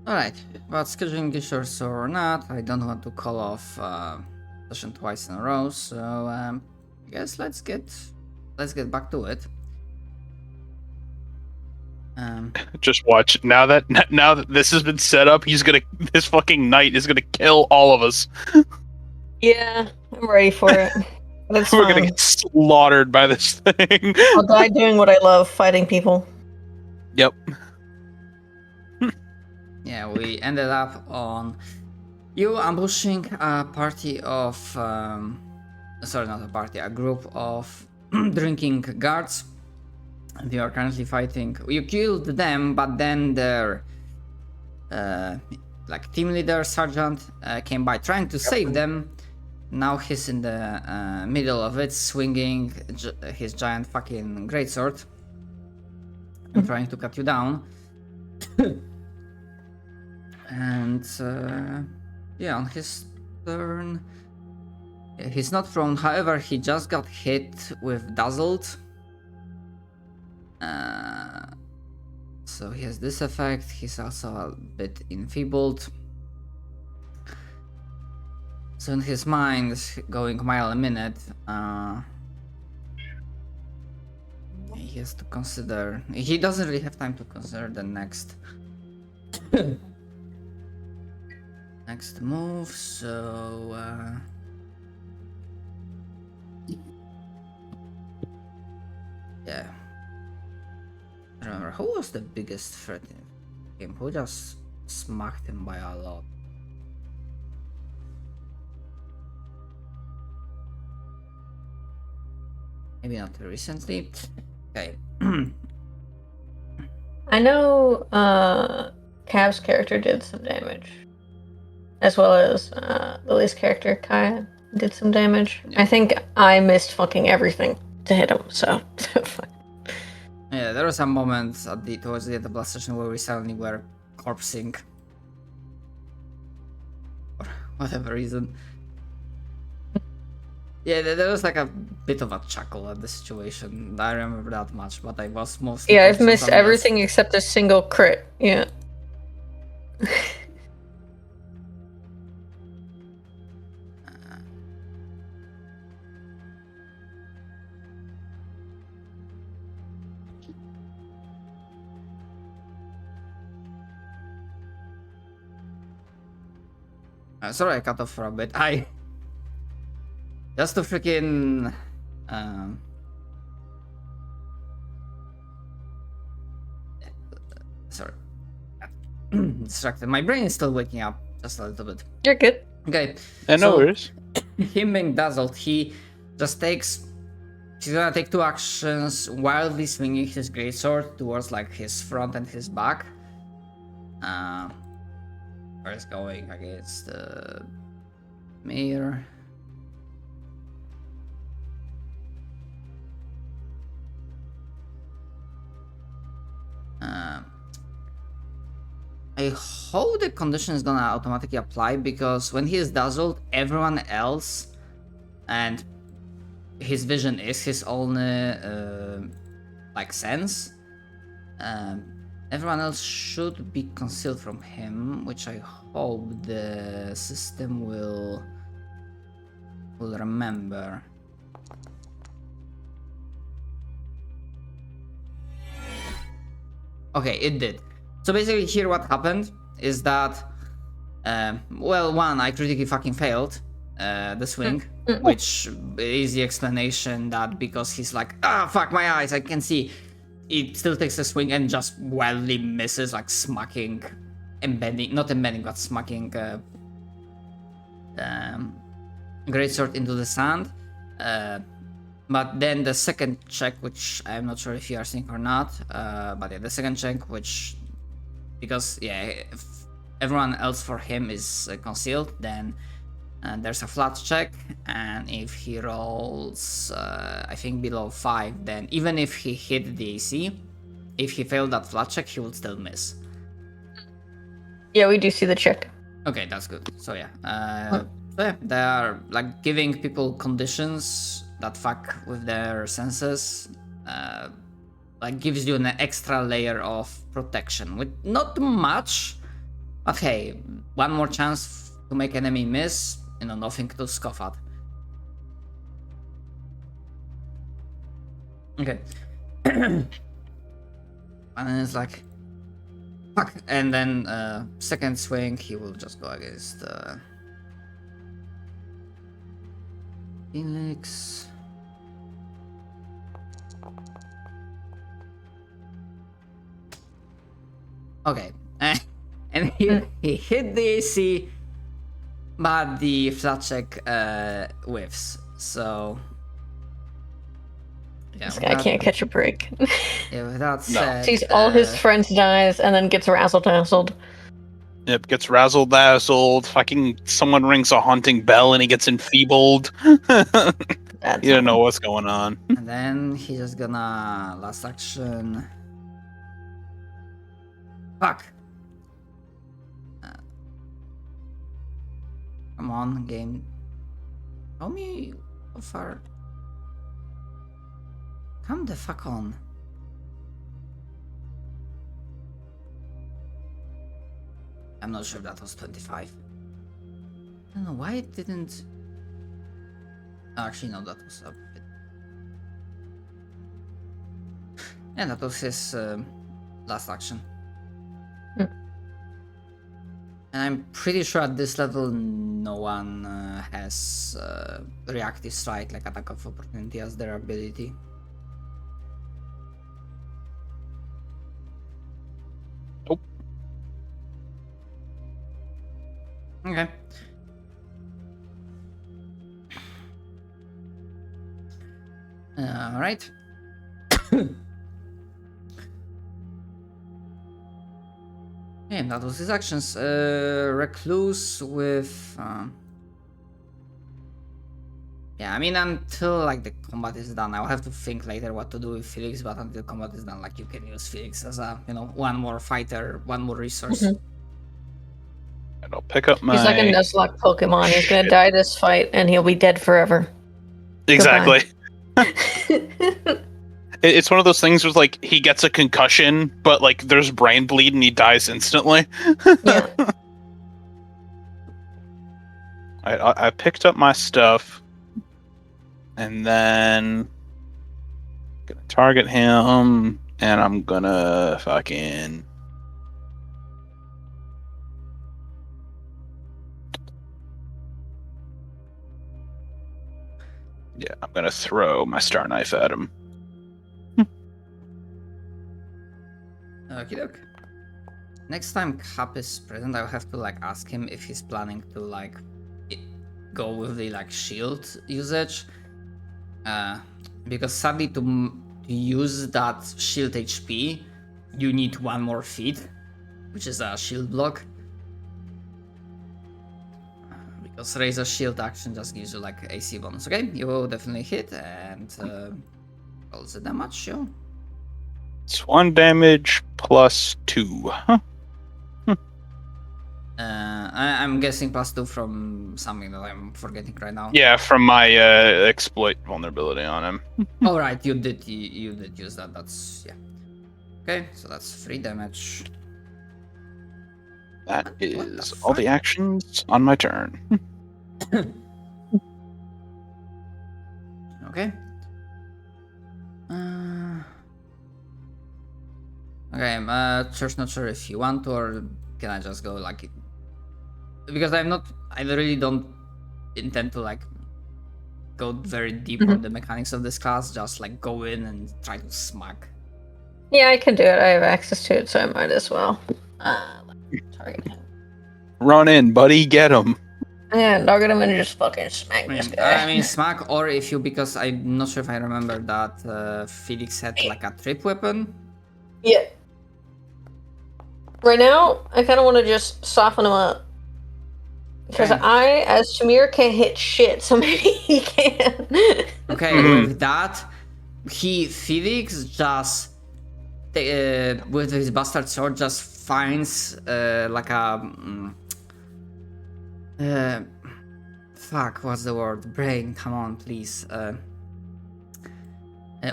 Alright, but scheduling issues or not, I don't want to call off session twice in a row, so I guess let's get back to it. Just watch. Now that this has been set up, this fucking knight is gonna kill all of us. Yeah, I'm ready for it. That's We're fine. gonna get slaughtered by this thing. I'll die doing what I love, fighting people. Yep. Yeah, we ended up on you ambushing a party of sorry, not a party, a group of drinking guards. They are currently fighting. You killed them, but then their like team leader, sergeant, came by trying to save them. Now he's in the middle of it, swinging his giant fucking greatsword and trying to cut you down. And yeah, on his turn, he's not prone. However, he just got hit with dazzled. So he has this effect. He's also a bit enfeebled. So in his mind, going mile a minute, he has to consider. He doesn't really have time to consider the next next move. So yeah. Remember, who was the biggest threat in him? Who just smacked him by a lot? Maybe not recently. Okay. I know Cav's character did some damage. As well as Lily's character, Kaya, did some damage. Yeah. I think I missed fucking everything to hit him, so... Yeah, there were some moments towards the end of the last session where we suddenly were corpsing. For whatever reason. Yeah, there was like a bit of a chuckle at the situation. I remember that much, but I was mostly... Yeah, I've missed everything except a single crit, yeah. Sorry, I cut off for a bit. Just to freaking... Sorry. Distracted. My brain is still waking up just a little bit. You're good. Okay. And no worries. Him being dazzled, he just takes... He's gonna take two actions, wildly swinging his greatsword towards like his front and his back. First going against the mayor. I hope the condition is gonna automatically apply, because when he is dazzled, everyone else, and his vision is his only like sense. Everyone else should be concealed from him, which I hope the system will remember. Okay, it did. So basically here what happened is that, well, one, I critically fucking failed the swing, which is the explanation that because he's like, fuck my eyes, I can see. It still takes a swing and just wildly misses, like smacking, not embedding, but smacking greatsword into the sand. But then the second check, which I'm not sure if you are seeing or not, but yeah, the second check, which, because yeah, if everyone else for him is concealed, then there's a flat check, and if he rolls, I think below 5, then even if he hit the AC, if he failed that flat check, he would still miss. Yeah, we do see the check. Okay, that's good. So yeah, they are like giving people conditions that fuck with their senses, like gives you an extra layer of protection with not much, But hey, one more chance to make enemy miss, nothing to scoff at. Okay. And then it's like, fuck. And then second swing, he will just go against Felix. Okay. And he hit the AC, but the flat check whiffs. So yeah, This guy can't catch a break. Yeah, with that said, Sees all his friends dies and then gets razzle-dazzled. Yep, gets razzle dazzled. Fucking someone rings a haunting bell and he gets enfeebled. That's You don't know what's going on. And then he's just gonna last action. Fuck. Come on, game. Tell me how far. Come the fuck on. I'm not sure if that was 25. I don't know why it didn't. Actually, no, that was a bit. Yeah, that was his last action. And I'm pretty sure at this level no one has reactive strike, like attack of opportunity, as their ability. Nope. Okay. All right. And that was his actions. Recluse with. Yeah, I mean, until like the combat is done, I'll have to think later what to do with Felix. But until combat is done, like you can use Felix as a, one more fighter, one more resource. Mhm. And I'll pick up my. He's like a Nuzlocke Pokemon. He's gonna die this fight and he'll be dead forever. Exactly. It's one of those things where like he gets a concussion, but like there's brain bleed and he dies instantly. Yeah. I picked up my stuff, and then gonna target him, and I'm gonna fucking. Yeah, I'm gonna throw my star knife at him. Okie doke. Next time Cap is present, I'll have to like ask him if he's planning to like go with the like shield usage. Because sadly to use that shield HP, you need one more feat, which is a shield block. Because raise a shield action just gives you like AC bonus. Okay, you will definitely hit and roll the damage, yo. It's 1 damage plus 2. Huh? I'm guessing +2 from something that I'm forgetting right now. Yeah, from my exploit vulnerability on him. All right, you did use that. That's yeah. Okay, so that's 3 damage. That What the is all the fuck? actions on my turn. Okay. Okay, I'm just not sure if you want to, or can I just go like, because I really don't intend to like go very deep on the mechanics of this class. Just like go in and try to smack. Yeah, I can do it. I have access to it, so I might as well. Target him. Run in, buddy, get him. Yeah, target him and just fucking smack this guy. I mean smack, or if you, because I'm not sure if I remember that Felix had like a trip weapon. Yeah. Right now, I kind of want to just soften him up. Because Okay. I, as Shamir, can't hit shit, so maybe he can. Okay, Mhm. with that, Felix just with his bastard sword just finds like a fuck, what's the word? Brain, come on, please.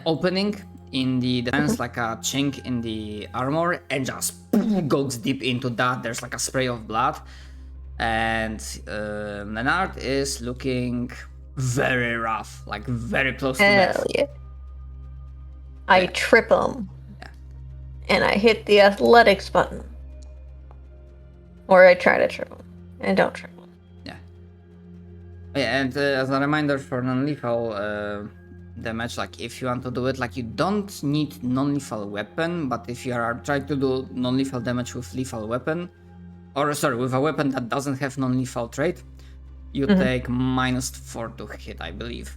Opening in the defense, like a chink in the armor, and just goes deep into that. There's like a spray of blood, and Menard is looking very rough, like very close to Hell death. yeah. I Yeah. trip him. Yeah. And I hit the athletics button. Or I try to trip him. And don't trip him. Yeah, and as a reminder for non-lethal damage, like if you want to do it, like you don't need non-lethal weapon, but if you are trying to do non-lethal damage with lethal weapon, or sorry, with a weapon that doesn't have non-lethal trait, you take -4 to hit, I believe.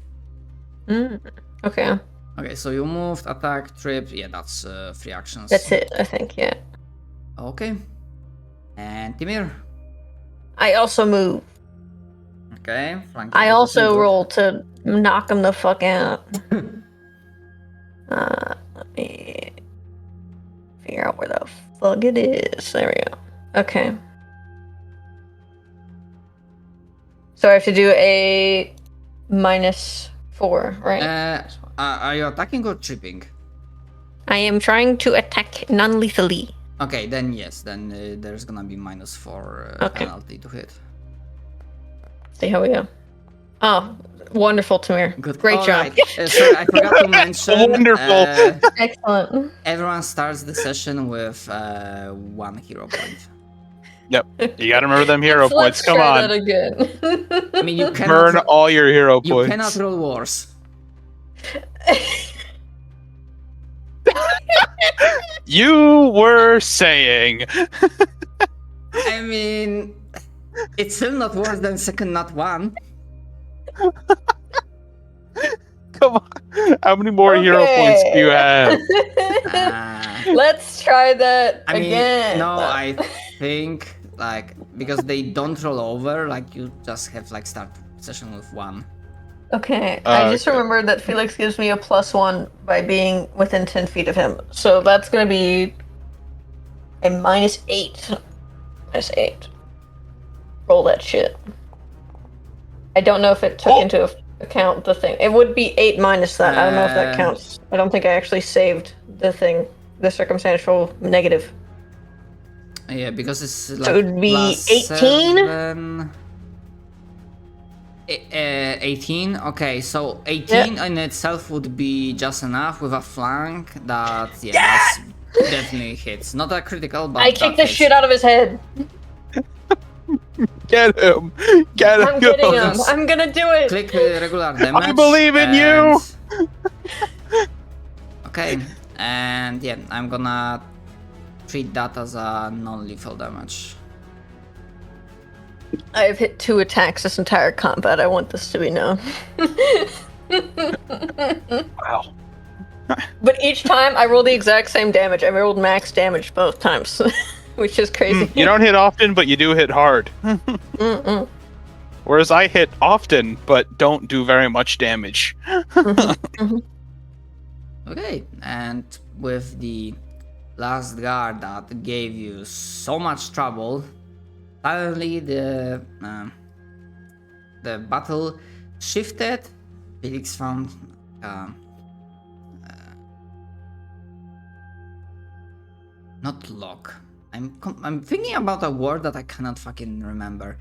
Okay. Okay, so you moved, attack, trip. Yeah, that's 3 actions. That's it, I think, yeah. Okay. And Timir. I also move. Okay. Flank I is also good. roll to knock him the fuck out. Let me figure out where the fuck it is. There we go. Okay. So I have to do a -4, right? Are you attacking or tripping? I am trying to attack non-lethally. Okay, then yes, then there's gonna be -4 Okay. penalty to hit. See how we go. Oh, wonderful, Tamir. Good. Great job. Alright, sorry, I forgot to mention. Wonderful. Excellent. Everyone starts the session with 1 hero point. Yep. You gotta remember them hero Let's points. Come try on. that again. I mean, you cannot Burn all your hero you points. cannot roll wars. You were saying. I mean, it's still not worse than second not 1. Come on. How many more hero points do you have? Let's try that I mean, again. no, I think like because they don't roll over, like you just have like start session with 1. Okay, I just Okay. remembered that Felix gives me a +1 by being within 10 feet of him. So that's gonna be a -8. -8. Roll that shit. I don't know if it took into account the thing. It would be 8 minus that. I don't know if that counts. I don't think I actually saved the thing, the circumstantial negative. Yeah, because it's like So it would be plus 18? 7. 18. Okay, so 18 in itself would be just enough with a flank. That that's definitely hits. Not a critical, but I kicked that the hits. shit out of his head. Get him. Get him. I'm getting him. Just I'm gonna do it. Click regular damage. believe in you! Okay, and yeah, I'm gonna treat that as a non-lethal damage. I have hit 2 attacks this entire combat. I want this to be known. Wow. But each time I roll the exact same damage. I rolled max damage both times, which is crazy. You don't hit often, but you do hit hard. Mm-mm. Whereas I hit often, but don't do very much damage. Okay, and with the last guard that gave you so much trouble, suddenly the battle shifted. Felix found not lock. I'm thinking about a word that I cannot fucking remember.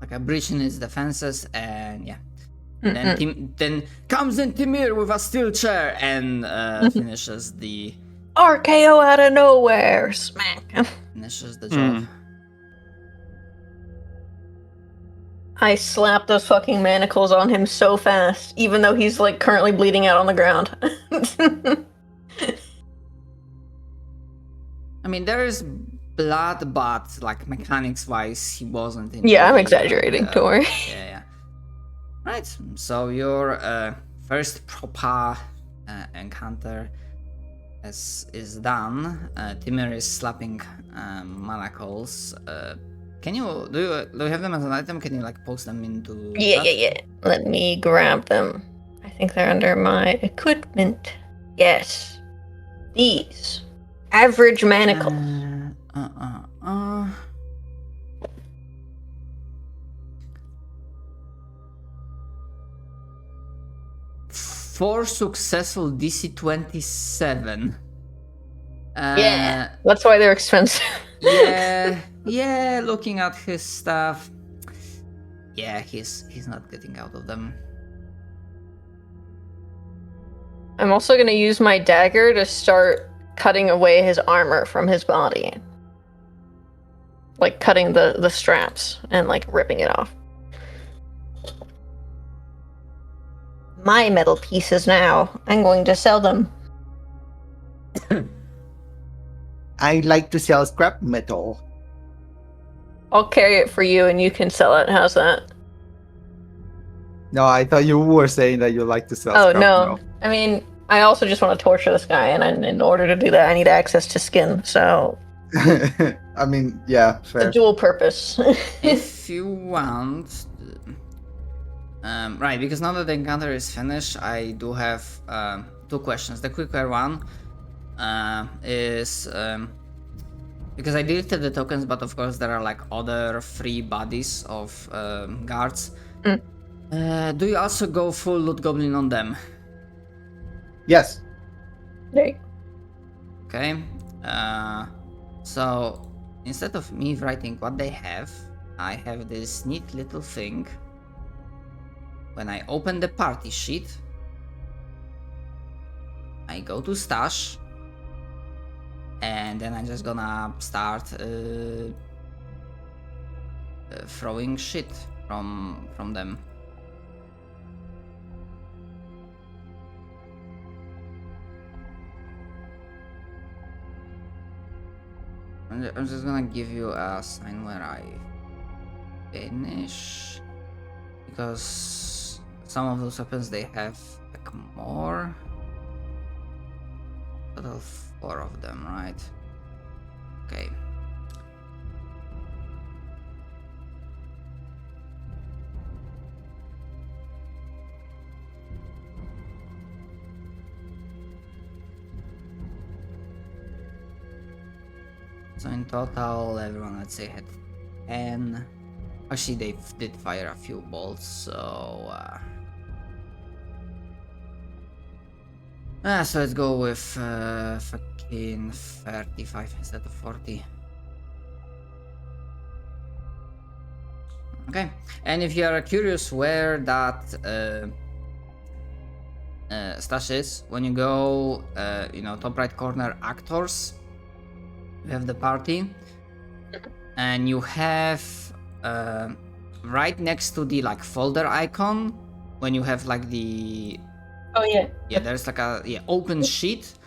Like a breach in its defenses, and yeah. Then comes in Timir with a steel chair and finishes the RKO out of nowhere. Smack. job. I slapped those fucking manacles on him so fast, even though he's like currently bleeding out on the ground. I mean, there is blood, but like mechanics wise, he wasn't in. Yeah, I'm exaggerating, don't worry. Yeah. Right, so your first proper encounter is done. Timur is slapping manacles. Can you do you have them as an item? Can you like post them into? Yeah. Let me grab them. I think they're under my equipment. Yes. These. Average manacles. 4 successful DC 27. Yeah, that's why they're expensive. yeah. Looking at his stuff, yeah, he's not getting out of them. I'm also gonna use my dagger to start cutting away his armor from his body. Like cutting the straps and like ripping it off. My metal pieces now. I'm going to sell them. I like to sell scrap metal. I'll carry it for you and you can sell it. How's that? No, I thought you were saying that you like to sell Oh, scrap no. metal. I mean, I also just want to torture this guy, and in order to do that, I need access to skin, so... I mean, yeah, It's fair. a dual purpose. If you want, right? Because now that the encounter is finished, I do have 2 questions. The quicker one is because I deleted the tokens, but of course there are like other free bodies of guards. Do you also go full loot goblin on them? Yes. Okay. So instead of me writing what they have, I have this neat little thing. When I open the party sheet, I go to stash, and then I'm just gonna start throwing shit from them. I'm just gonna give you a sign where I finish, because some of those weapons they have like more. Total 4 of them, right? Okay. So in total, everyone, let's say, had 10. Actually, they did fire a few bolts, so... so let's go with fucking 35 instead of 40. Okay, and if you are curious where that stash is, when you go, top right corner, actors, you have the party, and you have right next to the like folder icon, when you have like the Oh, yeah. there's like a open sheet,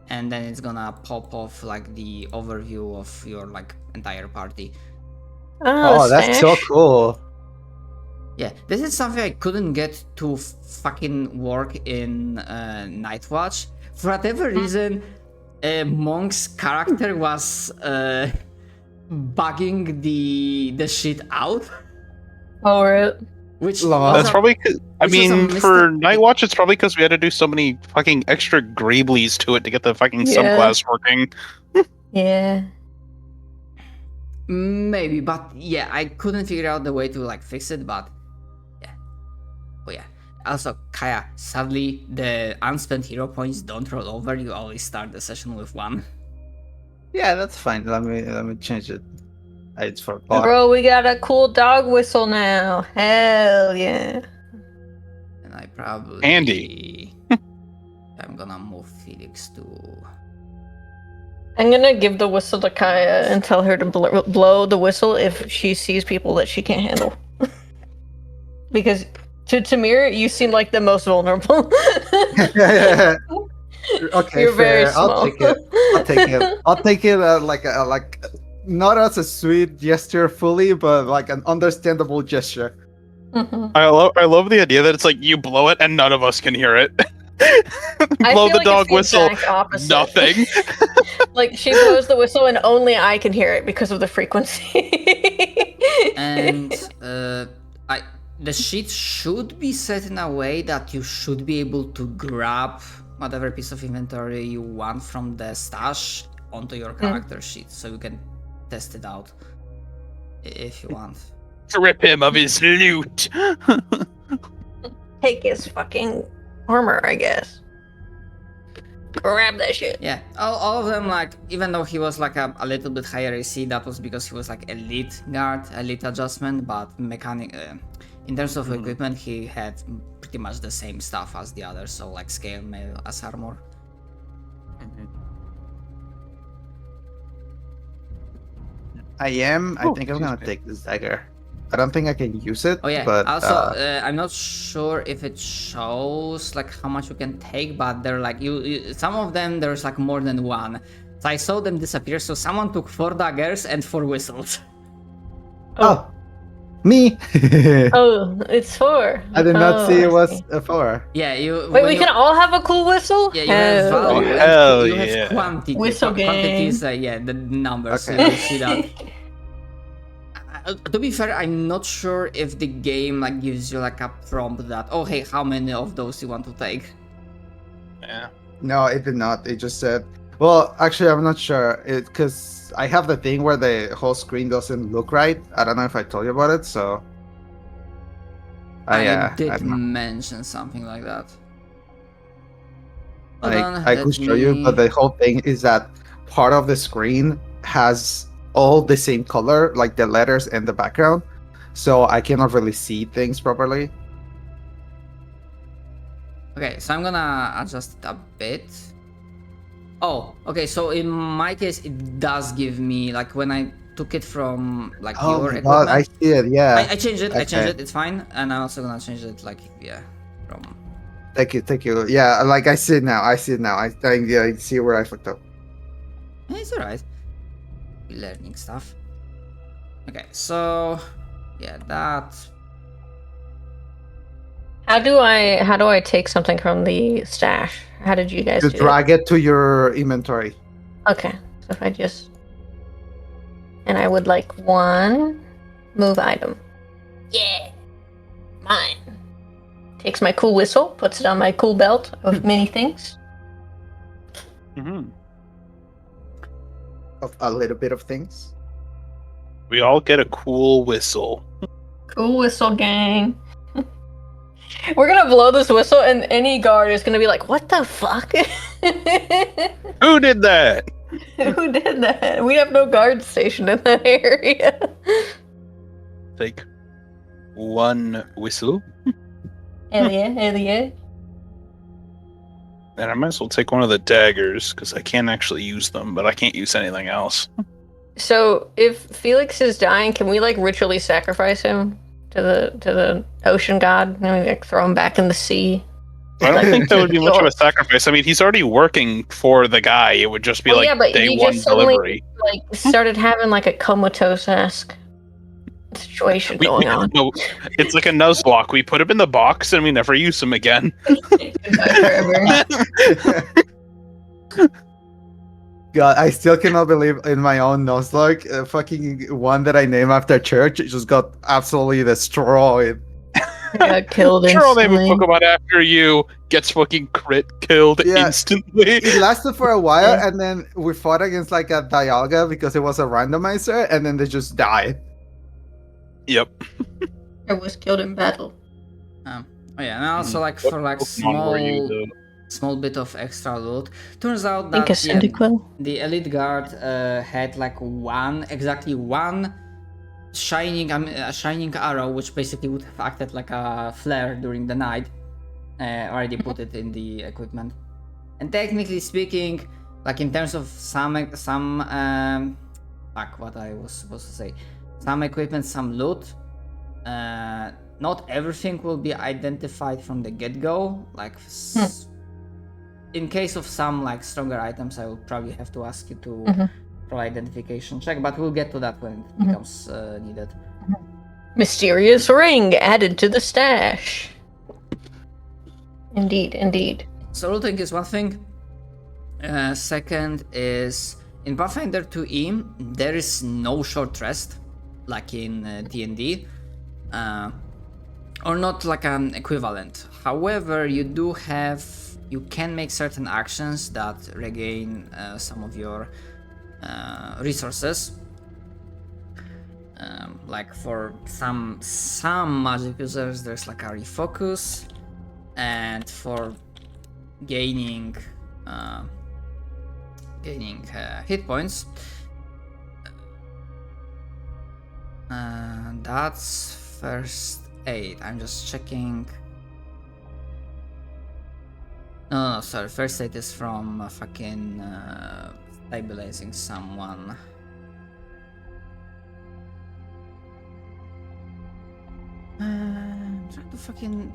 and then it's gonna pop off like the overview of your like entire party. Oh, that's so cool. Yeah, this is something I couldn't get to fucking work in Night Watch. For whatever reason, Monk's character was bugging the shit out. Oh, right. Which That's probably. I which was a mean, mistake. for Night Watch, it's probably because we had to do so many fucking extra Grablies to it to get the fucking Yeah. subclass working. Yeah. maybe, but yeah, I couldn't figure out the way to like fix it. But yeah, oh yeah. Also, Kaya, sadly, the unspent hero points don't roll over. You always start the session with 1. Yeah, that's fine. Let me change it. It's for bar. Bro, we got a cool dog whistle now. Hell yeah. And I probably... Andy. I'm gonna move Felix to... I'm gonna give the whistle to Kaya and tell her to blow the whistle if she sees people that she can't handle. Because to Tamir, you seem like the most vulnerable. Okay, You're very fair. small. I'll take it. I'll take it like not as a sweet gesture fully, but like an understandable gesture. Mhm. I love the idea that it's like you blow it and none of us can hear it. I Blow feel the like dog it's the whistle. exact opposite. Nothing. Like she blows the whistle and only I can hear it because of the frequency. And the sheet should be set in a way that you should be able to grab whatever piece of inventory you want from the stash onto your character sheet, so you can test it out if you want. Strip him of his loot. Take his fucking armor, I guess. Grab that shit. Yeah, all of them, like, even though he was like a little bit higher AC, that was because he was like elite guard, elite adjustment, but in terms of equipment, he had pretty much the same stuff as the others, so like scale mail as armor. I think I'm gonna take this dagger. I don't think I can use it. Oh yeah. But, Also, I'm not sure if it shows like how much you can take, but they're like some of them there's like more than one. So I saw them disappear. So someone took 4 daggers and 4 whistles. Oh, me. Oh, it's 4. I did not see Oh, it I was see. a 4. Yeah, you. Wait, when we you, can all have a cool whistle? Yeah, you have Hell value. yeah. and hell you have yeah. quantity. Whistle Quantities. gang. Yeah, the numbers. Okay. So you see that. To be fair, I'm not sure if the game like gives you like a prompt that, oh hey, how many of those you want to take? Yeah. No, it did not. It just said. Well, actually, I'm not sure. Because I have the thing where the whole screen doesn't look right. I don't know if I told you about it. So. I did don't know. mention something like that. Hold on, I let could show you, me- but the whole thing is that part of the screen has all the same color, like the letters and the background, so I cannot really see things properly. Okay, so I'm gonna adjust it a bit. Oh, okay, so in my case, it does give me, like, when I took it from, like, Oh your my god, equipment. I see it. Yeah. I changed it, Okay. it's fine. And I'm also gonna change it, like, yeah, from... Thank you. Yeah, like I see it now. I see where I fucked up. Yeah, it's alright. We're learning stuff. Okay, so... Yeah, that... How do I take something from the stash? How did you guys To do drag it to your inventory. it? Okay. So if I just and I would like 1 move item. Yeah. Mine. Takes my cool whistle, puts it on my cool belt of many things. Mm-hmm. Of a little bit of things. We all get a cool whistle. Cool whistle gang. We're gonna blow this whistle and any guard is gonna be like, what the fuck? Who did that? Who did that? We have no guard stationed in that area. Take 1 whistle. Hell yeah. And I might as well take one of the daggers because I can actually use them, but I can't use anything else. So if Felix is dying, can we like ritually sacrifice him to the ocean god? And we like throw him back in the sea. I don't think that would be much of a sacrifice. I mean, he's already working for the guy. It would just be Oh, like yeah, but day he 1 just suddenly, delivery. like started having like a comatose-esque situation going on. No, it's like a Nuzlocke. We put him in the box and we never use him again. God, I still cannot believe in my own Nuzlocke. Fucking one that I name after church, it just got absolutely destroyed. Got killed Sure, I'll name a instantly. Pokemon after you. Gets fucking crit killed Yeah. instantly. It lasted for a while, Yeah. and then we fought against like a Dialga because it was a randomizer, and then they just died. Yep. I was killed in battle. Oh yeah, and also like What for like Pokemon were you, though? small bit of extra loot. Turns out I think a that yeah, Cyndaquil. the elite guard had like exactly one a shining arrow, which basically would have acted like a flare during the night. Already put it in the equipment. And technically speaking, like in terms of some what I was supposed to say, some equipment, some loot. Not everything will be identified from the get-go. Like, in case of some like stronger items, I will probably have to ask you to roll identification check, but we'll get to that when it becomes needed. Mysterious ring added to the stash. Indeed. So looting is one thing. Second is in Pathfinder 2E, there is no short rest like in D&D. Or not like an equivalent. However, you can make certain actions that regain some of your resources. Like for some magic users, there's like a refocus. and for gaining hit points. That's first aid. I'm just checking. No, sorry. First aid is from fucking stabilizing someone. Try to fucking.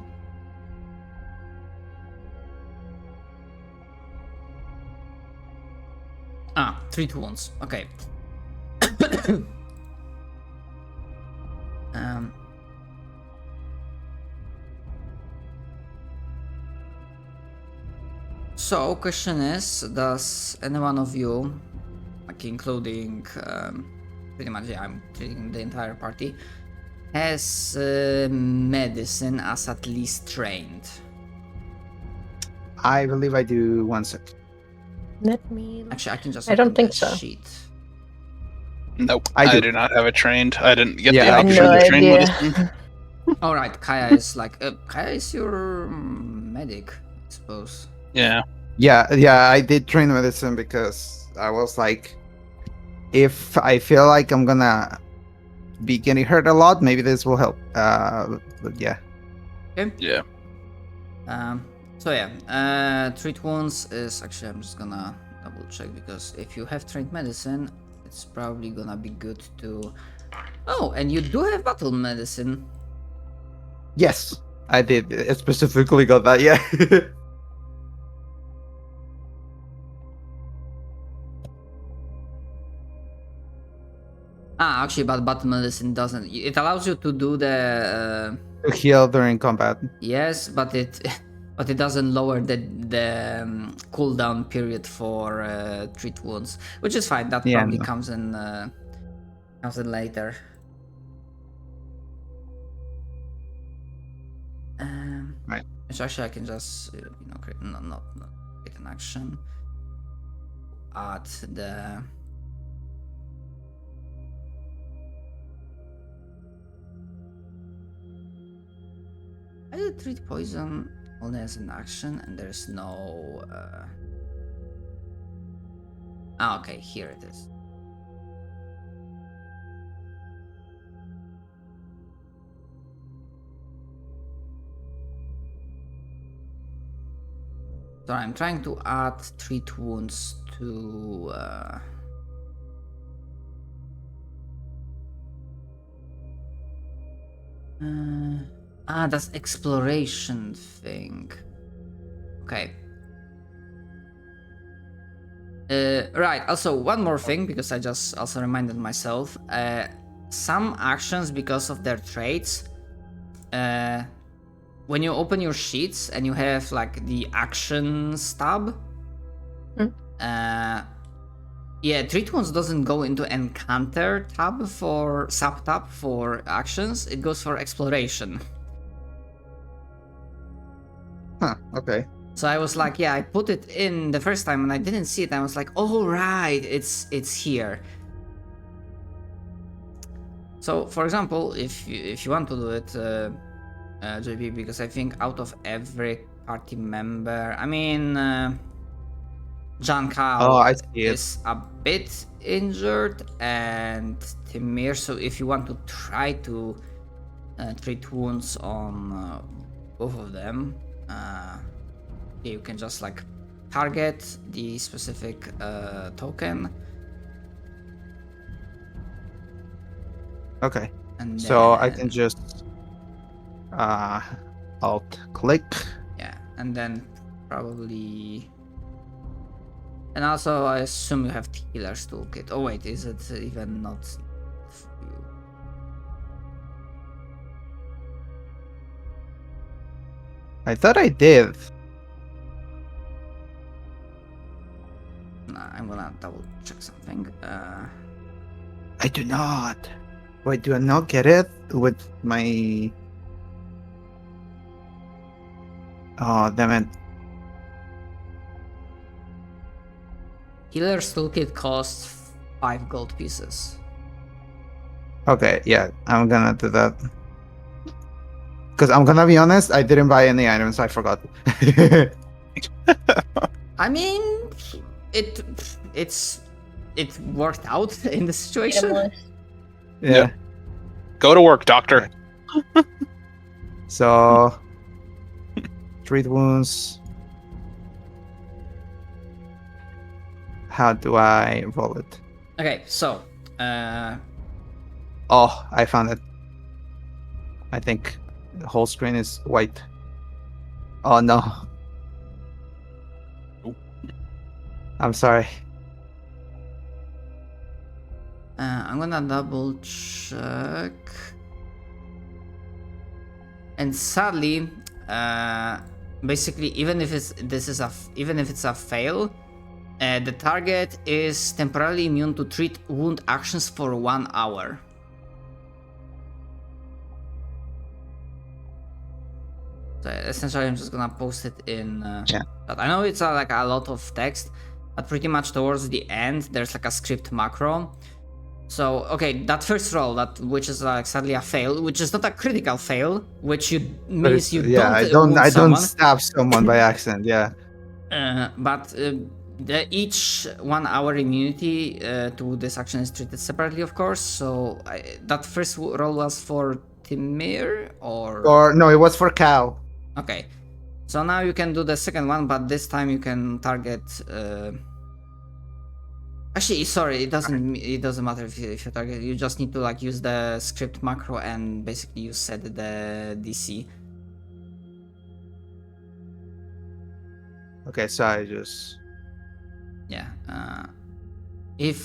Treat wounds. Okay. So, question is, does any one of you, like including pretty much, yeah, I'm treating the entire party, has medicine as at least trained? I believe I do one sec. Let me. Actually, I can just. I don't open think the so. Sheet. Nope. I do. not have it trained. I didn't get Yeah, the I have option no to train idea. medicine. All right, Kaya is like, Kaya is your medic, I suppose. Yeah. Yeah, I did train medicine because I was like, if I feel like I'm gonna be getting hurt a lot, maybe this will help. But yeah. Okay. Yeah. So yeah, treat wounds is actually, I'm just gonna double check, because if you have trained medicine, it's probably gonna be good to. Oh, and you do have battle medicine. Yes, I did. I specifically got that. Yeah. Actually, but battle medicine doesn't. It allows you to do the. To heal during combat. Yes, but it doesn't lower the cooldown period for treat wounds, which is fine. That Yeah, probably no. comes in later. Right. Which actually I can just create not create an action. Add the. I did treat poison only as an action, and there's no. Okay, here it is. So I'm trying to add treat wounds to. That's exploration thing. Okay. Right, also one more thing, because I just also reminded myself. Some actions, because of their traits, when you open your sheets and you have like the actions tab, yeah, treat wounds doesn't go into encounter tab for sub tab for actions. It goes for exploration. Huh. Okay. So I was like, yeah, I put it in the first time and I didn't see it. I was like, oh right, it's here. So for example, if you want to do it, JP, because I think out of every party member, I mean, John Kao I see it. is a bit injured, and Timir. So if you want to try to treat wounds on both of them, you can just like target the specific token. Okay. And So I then- can just alt click. Yeah, and then probably. And also, I assume you have healer's toolkit. Oh wait, is it even not? I thought I did. Nah, I'm gonna double check something. I do not. Wait, do I not get it with my? Oh, damn it. Healer's toolkit costs 5 gold pieces. Okay, yeah, I'm gonna do that. Because I'm gonna be honest, I didn't buy any items. I forgot. I mean, it worked out in the situation. Minimalist. Yeah. Go to work, doctor. So, treat wounds. How do I roll it? Okay, so Oh, I found it. I think the whole screen is white. Oh no. Oop. I'm sorry. I'm gonna double check. And sadly, basically, even if it's a fail, the target is temporarily immune to treat wound actions for 1 hour. So essentially, I'm just gonna post it in Yeah. chat. I know it's like a lot of text, but pretty much towards the end, there's like a script macro. So okay, that first roll, which is like sadly a fail, which is not a critical fail, which means you I don't wound someone. stab someone by accident. Yeah. But each 1 hour immunity to this action is treated separately, of course. So that first roll was for Timir, Or no, it was for Cal. okay. So now you can do the second one, but this time you can target. Actually, sorry, it doesn't matter if you target. You just need to like use the script macro and basically you set the DC. Okay, so I just Yeah. If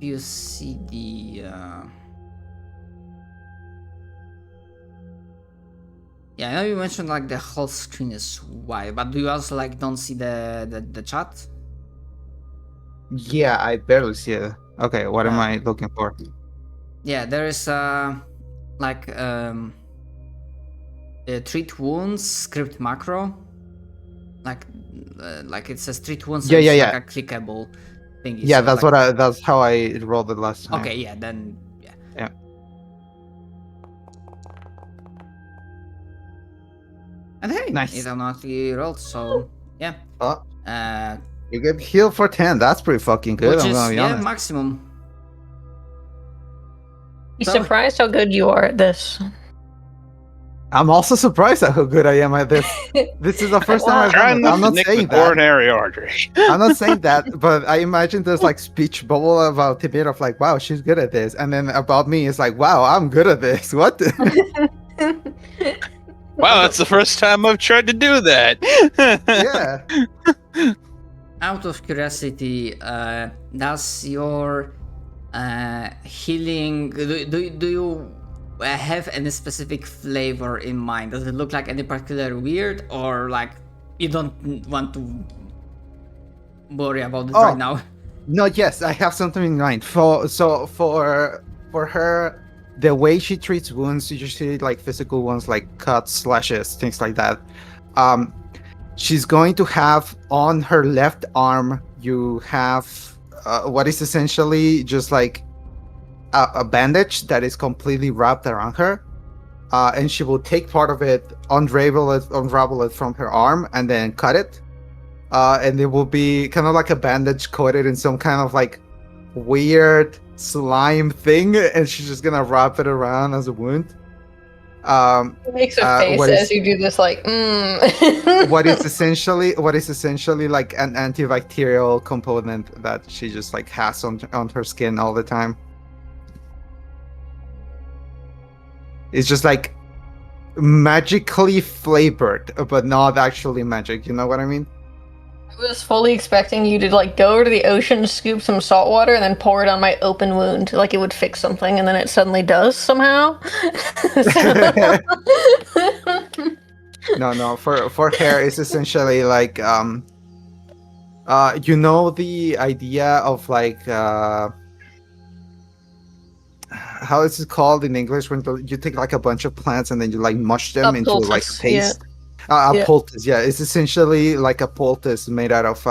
you see the. Yeah, I know you mentioned like the whole screen is white, but do you also like don't see the chat? yeah, I barely see it. Okay, what am I looking for? Yeah, there is like treat wounds script macro. Like it says treat wounds. So Yeah, it's yeah, like a clickable thing. Yeah, that's how I rolled it last time. Okay, yeah, then yeah. Yeah. And hey, Nice. it automatically rolled. So yeah. Oh, Uh, you get healed for 10. That's pretty fucking good. which I'm is gonna be honest. maximum. Be So- surprised how good you are at this. I'm also surprised at how good I am at this. This is the first time I've Trying done it. I'm not to not nick saying the that. coronary artery. I'm not saying that, but I imagine there's like speech bubble about Tibet of like, wow, she's good at this. And then about me, it's like, wow, I'm good at this. What? Wow, that's the first time I've tried to do that. Yeah. Out of curiosity, does your healing do you have any specific flavor in mind? Does it look like any particular weird, or like you don't want to worry about it right now? No, yes, I have something in mind. For her, the way she treats wounds, usually like physical ones, like cuts, slashes, things like that. She's going to have on her left arm, you have what is essentially just like a bandage that is completely wrapped around her, and she will take part of it, unravel it from her arm, and then cut it. And it will be kind of like a bandage coated in some kind of like weird slime thing, and she's just gonna wrap it around as a wound. It makes a face as you do this, like, what is essentially like an antibacterial component that she just like has on her skin all the time. It's just like magically flavored, but not actually magic. You know what I mean? I was fully expecting you to like go to the ocean, scoop some salt water, and then pour it on my open wound, like it would fix something, and then it suddenly does somehow. No. For hair, it's essentially like you know the idea of like how is it called in English when you take like a bunch of plants and then you like mush them into like a paste? A poultice, yeah. It's essentially like a poultice made out of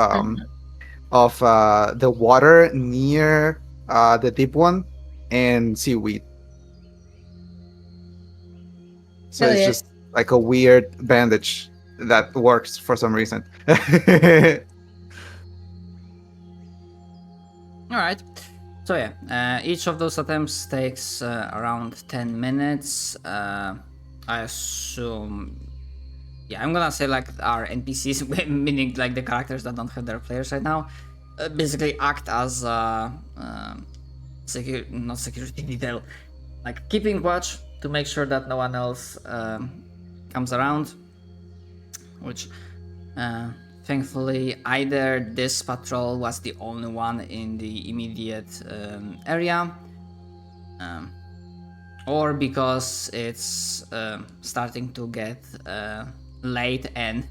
the water near the deep one and seaweed. So it's just like a weird bandage that works for some reason. All right. So yeah, each of those attempts takes around 10 minutes. I assume. Yeah, I'm gonna say like our NPCs, meaning like the characters that don't have their players right now, basically act as not security detail, like keeping watch to make sure that no one else comes around. Which, thankfully, either this patrol was the only one in the immediate area, or because it's starting to get late and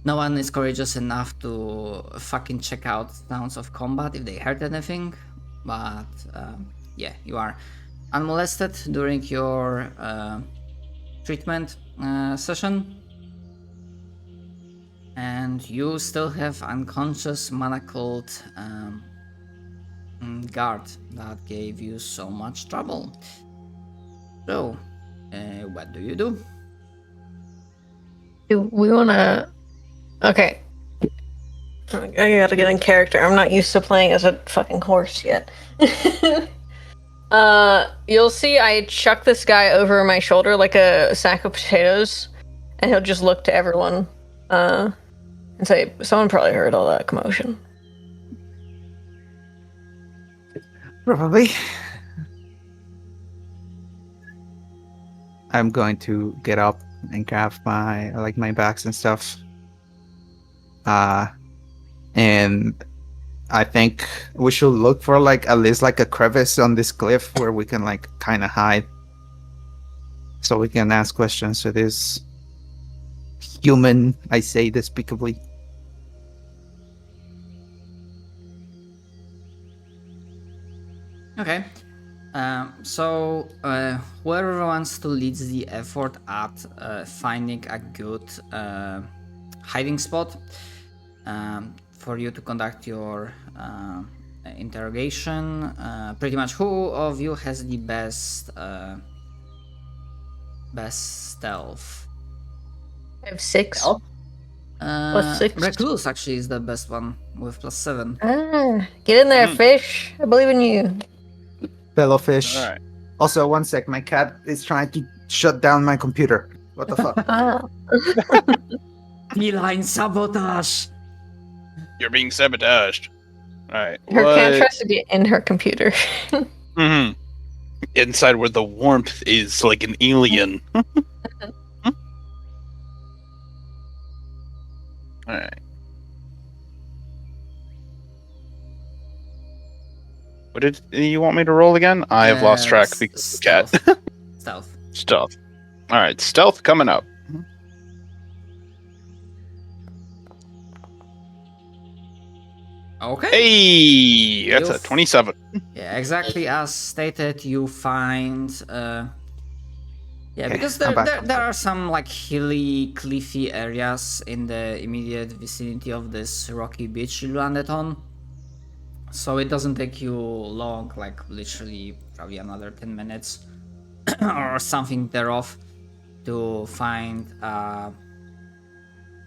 no one is courageous enough to fucking check out sounds of combat if they heard anything. But yeah, you are unmolested during your treatment session. And you still have unconscious manacled guard that gave you so much trouble. So, what do you do? Do we want to? Okay. I gotta get in character. I'm not used to playing as a fucking horse yet. You'll see I chuck this guy over my shoulder like a sack of potatoes, and he'll just look to everyone and say, someone probably heard all that commotion. Probably. I'm going to get up and grab my bags and stuff. And I think we should look for like at least like a crevice on this cliff where we can like kind of hide, so we can ask questions to this human. I say despicably. Okay. So whoever wants to lead the effort at finding a good hiding spot for you to conduct your interrogation. Pretty much, who of you has the best stealth? I have 6. Stealth? Plus 6. Recluse actually is the best one with +7. Get in there, fish. I believe in you. Fellow fish. All right. Also, one sec. My cat is trying to shut down my computer. What the fuck? Feline sabotage. You're being sabotaged. All right. Her cat tries to get in her computer. Mm-hmm. Inside where the warmth is like an alien. All right. What did you want me to roll again? I have lost track because of the cat. Stealth. Stealth. All right, stealth coming up. Okay. Hey, that's a You've- 27. Yeah, exactly as stated. You find, yeah, Okay, because I'm back. there are some like hilly, cliffy areas in the immediate vicinity of this rocky beach you landed on. So it doesn't take you long, like literally probably another 10 minutes or something thereof to find,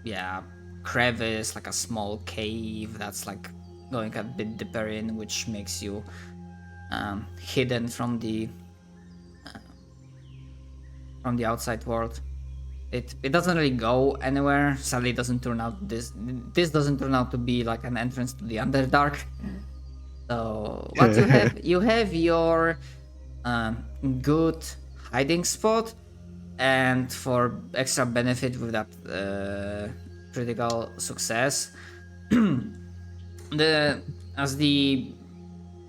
yeah, crevice, like a small cave that's like going a bit deeper in, which makes you hidden from the outside world. It doesn't really go anywhere. Sadly, it doesn't turn out this doesn't turn out to be like an entrance to the Underdark. So what you have your good hiding spot, and for extra benefit with that critical success, as the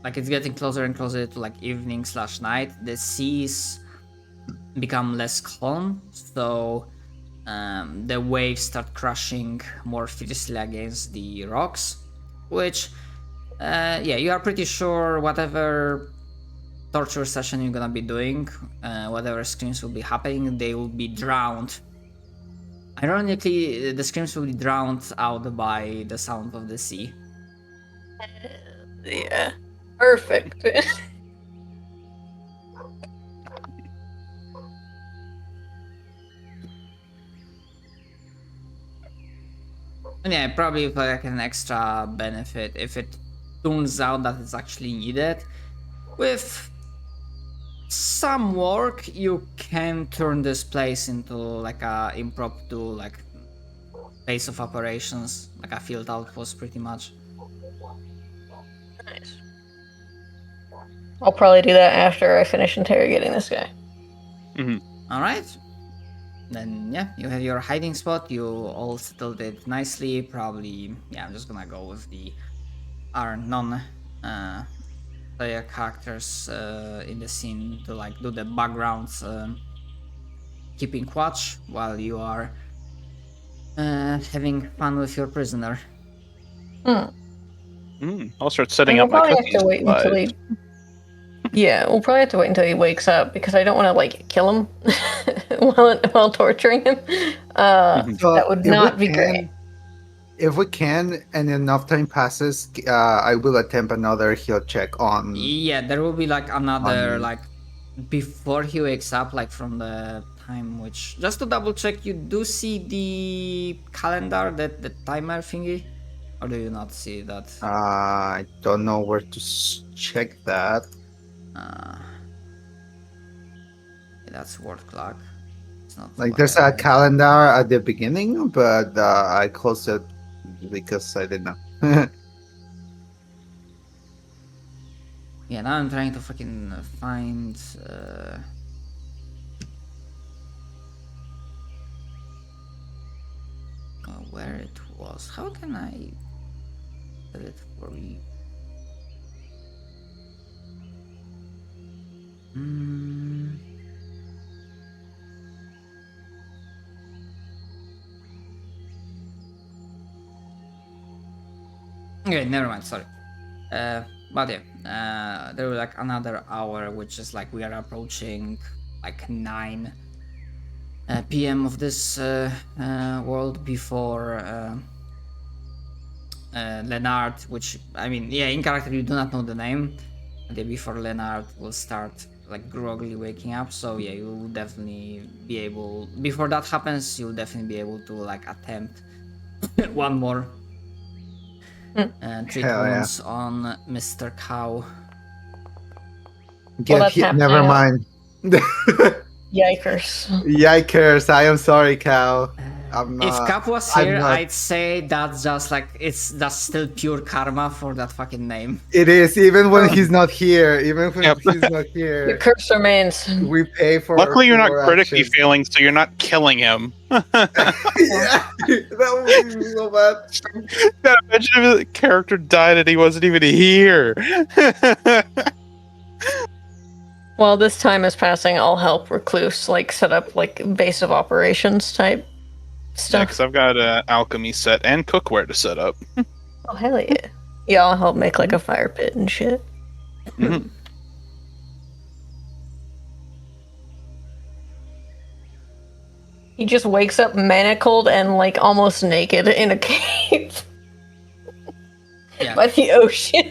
it's getting closer and closer to like evening/night, the seas become less calm, so the waves start crashing more fiercely against the rocks, which yeah, you are pretty sure whatever torture session you're gonna be doing, whatever screams will be happening, they will be drowned. Ironically, the screams will be drowned out by the sound of the sea. Yeah. Perfect. And yeah, probably like an extra benefit if it turns out that it's actually needed. With some work, you can turn this place into like a impromptu like base of operations, like a field outpost, pretty much. Nice. I'll probably do that after I finish interrogating this guy. All right. Then yeah, you have your hiding spot. You all settled it nicely. Probably yeah. I'm just gonna go with our player characters in the scene to like do the backgrounds, keeping watch while you are having fun with your prisoner. I'll start setting We'll up my probably have cookies. to wait until he. Yeah, we'll probably have to wait until he wakes up because I don't want to like kill him while torturing him. So That would if not we be can- great. If we can, and enough time passes, I will attempt another heal check on. Yeah, there will be like another On- like before he wakes up, like from the time which just to double check, you do see the calendar, that the timer thingy, or do you not see that? I don't know where to check that. That's word clock. It's not Like, what there's I a read. calendar at the beginning, but I closed it because I didn't know. Yeah, now I'm trying to fucking find. Where it was. How can I tell it for you? Okay, never mind. Sorry. But yeah, there was like another hour, which is like we are approaching like 9 p.m. of this world before Leonard, which I mean, yeah, in character you do not know the name. The before Leonard will start like groggily waking up, so yeah, you will definitely be able. Before that happens, you'll definitely be able to like attempt one more treat Hell yeah. wounds on Mr. Cow. Get that's hit. Never happening. mind. Yikers. Yikers! I am sorry, Cal. I'm If not. Cap was I'm here, not- I'd say that's just like that's still pure karma for that fucking name. It is even when he's not here. Even when Yep. he's not The here, curse remains. we pay for. Luckily, you're not our critically actions. failing, so you're not killing him. Yeah, that would be so bad. God, imagine if the character died and he wasn't even here. While this time is passing, I'll help Recluse like set up like base of operations type Yeah, stuff. because I've got an alchemy set and cookware to set up. Oh hell yeah! Yeah, I'll help make like a fire pit and shit. Mhm. He just wakes up manacled and like almost naked in a cave Yeah, by the ocean.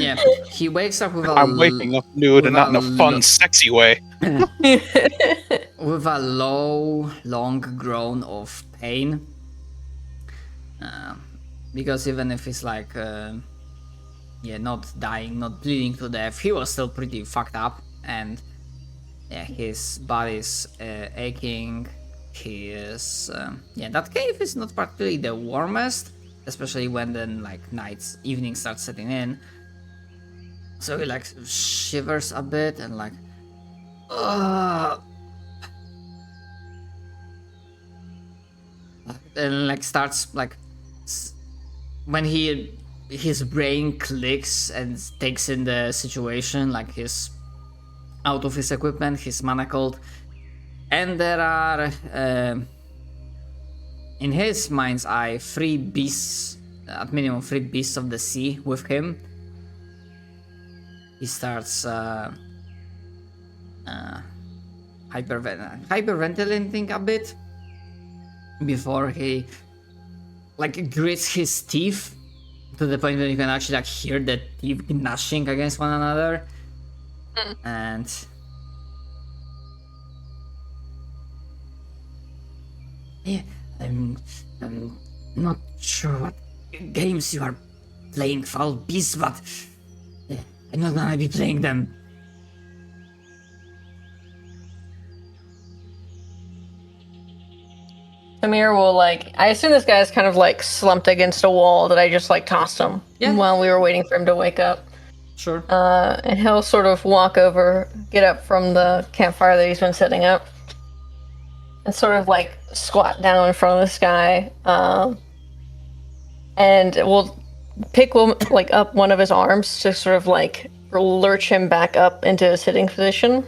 yeah. He wakes up with a I'm waking up nude and not in a fun, lo- sexy way. with a low, long groan of pain. Because even if he's like, yeah, not dying, not bleeding to death, he was still pretty fucked up, and yeah, his body's aching. He is, yeah, that cave is not particularly the warmest, especially when then like evening starts setting in. So he like shivers a bit and like, and like starts like when his brain clicks and takes in the situation, like he's out of his equipment, he's manacled, and there are in his mind's eye 3 beasts, at minimum 3 beasts of the sea with him. He starts hyperventilating a bit before he like grits his teeth to the point where you can actually like hear the teeth gnashing against one another. And yeah, Not sure what games you are playing, foul beast, but I'm not gonna be playing them. Samir will like. I assume this guy's kind of like slumped against a wall that I just like tossed him while we were waiting for him to wake up. Sure. And he'll sort of walk over, get up from the campfire that he's been setting up, and sort of like squat down in front of this guy. And we'll pick like up one of his arms to sort of like lurch him back up into a sitting position.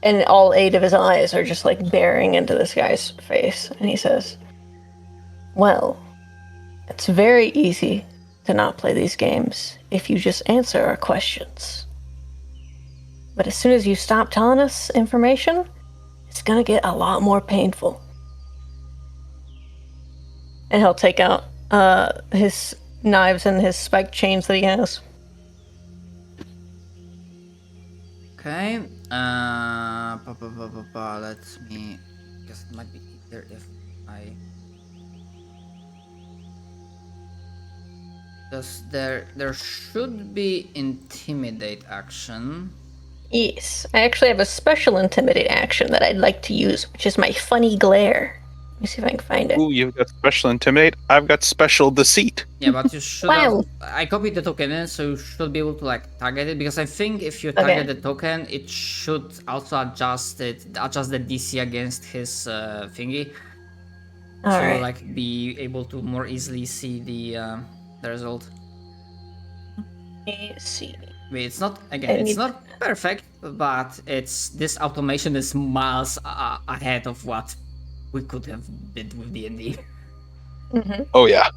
And all 8 of his eyes are just like bearing into this guy's face. And he says, "Well, it's very easy to not play these games if you just answer our questions. But as soon as you stop telling us information, it's gonna get a lot more painful." And he'll take out his knives and his spiked chains that he has. Okay. Let me. Guess it might be easier if I. Because there should be intimidate action. Yes, I actually have a special intimidate action that I'd like to use, which is my funny glare. Let me see if I can find it. Ooh, you've got special intimidate. I've got special deceit. Yeah, but you should Wow. have, I copied the token in, so you should be able to like target it, because I think if you target the token, it should also adjust the DC against his thingy. All so right. like be able to more easily see the result. Let me see. I mean, it's not it's not perfect, but this automation is miles ahead of what we could have did with D&D. Oh yeah.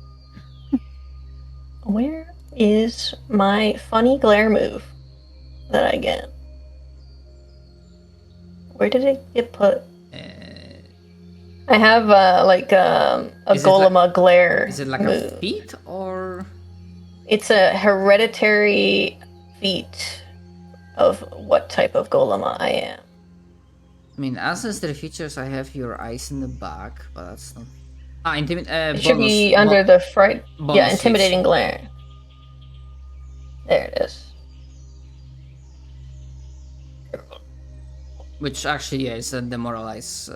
Where is my funny glare move that I get? Where did it get put? I have like a Golema glare. Is it like move. a feat or? It's a hereditary feat of what type of Golema I am. I mean, ancestry features, I have your eyes in the back, but that's not. It should be under the fright. Yeah, intimidating glare. There it is. Which actually, yeah, is a demoralize.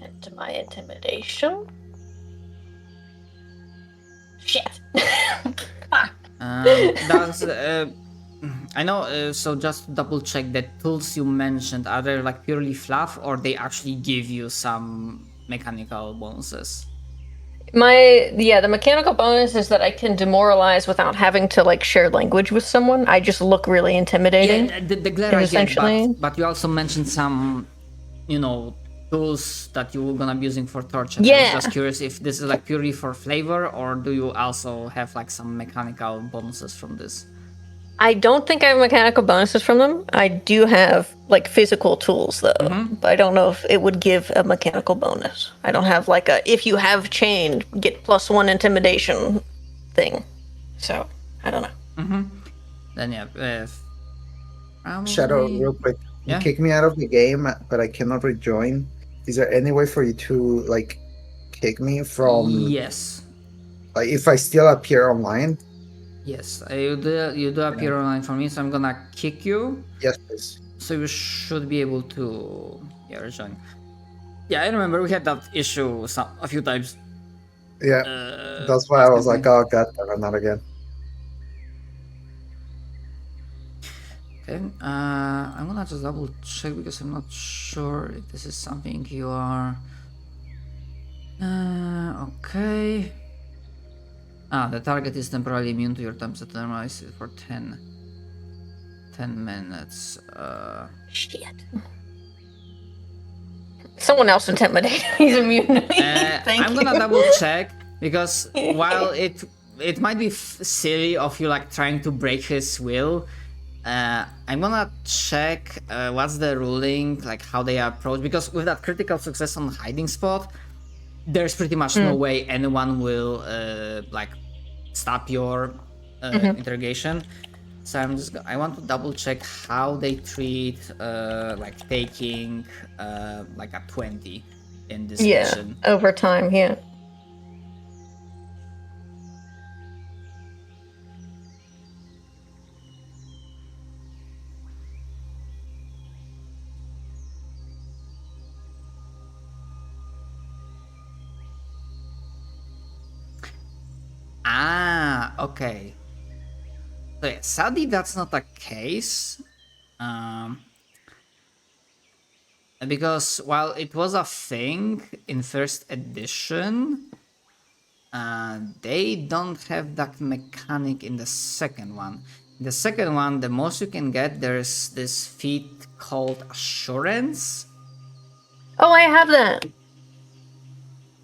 Tend to my intimidation. Shit. That's. I know. So just to double check, the tools you mentioned, are they like purely fluff, or they actually give you some mechanical bonuses? The mechanical bonus is that I can demoralize without having to like share language with someone. I just look really intimidating. Yeah, the glare I get, but you also mentioned some, tools that you're gonna be using for torture. Yeah. I was just curious if this is like purely for flavor, or do you also have like some mechanical bonuses from this? I don't think I have mechanical bonuses from them. I do have like physical tools though, but I don't know if it would give a mechanical bonus. I don't have like a if you have chained, get +1 intimidation thing. So I don't know. Then yeah, Shadow, real quick. Yeah? You kick me out of the game, but I cannot rejoin. Is there any way for you to like kick me from? Yes. Like if I still appear online? Yes, you do appear online for me, so I'm gonna kick you. Yes, please. So you should be able to rejoin. Yeah, I remember we had that issue a few times. Yeah, that's why I was like, oh god, not again. Okay, I'm gonna just double check because I'm not sure if this is something you are. Okay. The target is temporarily immune to your attempts to terrorize it for 10 minutes. Shit. Someone else intimidate. He's immune to me. I'm gonna double check because while it might be silly of you like trying to break his will, I'm gonna check what's the ruling, like how they approach, because with that critical success on hiding spot, there's pretty much no way anyone will like stop your interrogation. So I want to double check how they treat like taking like a 20. in this Yeah, mission. over time, yeah. Ah, okay. So yeah, sadly, that's not the case. Um, because while it was a thing in first edition, they don't have that mechanic in the second one. In the second one, the most you can get, there's this feat called Assurance, Oh, I have that.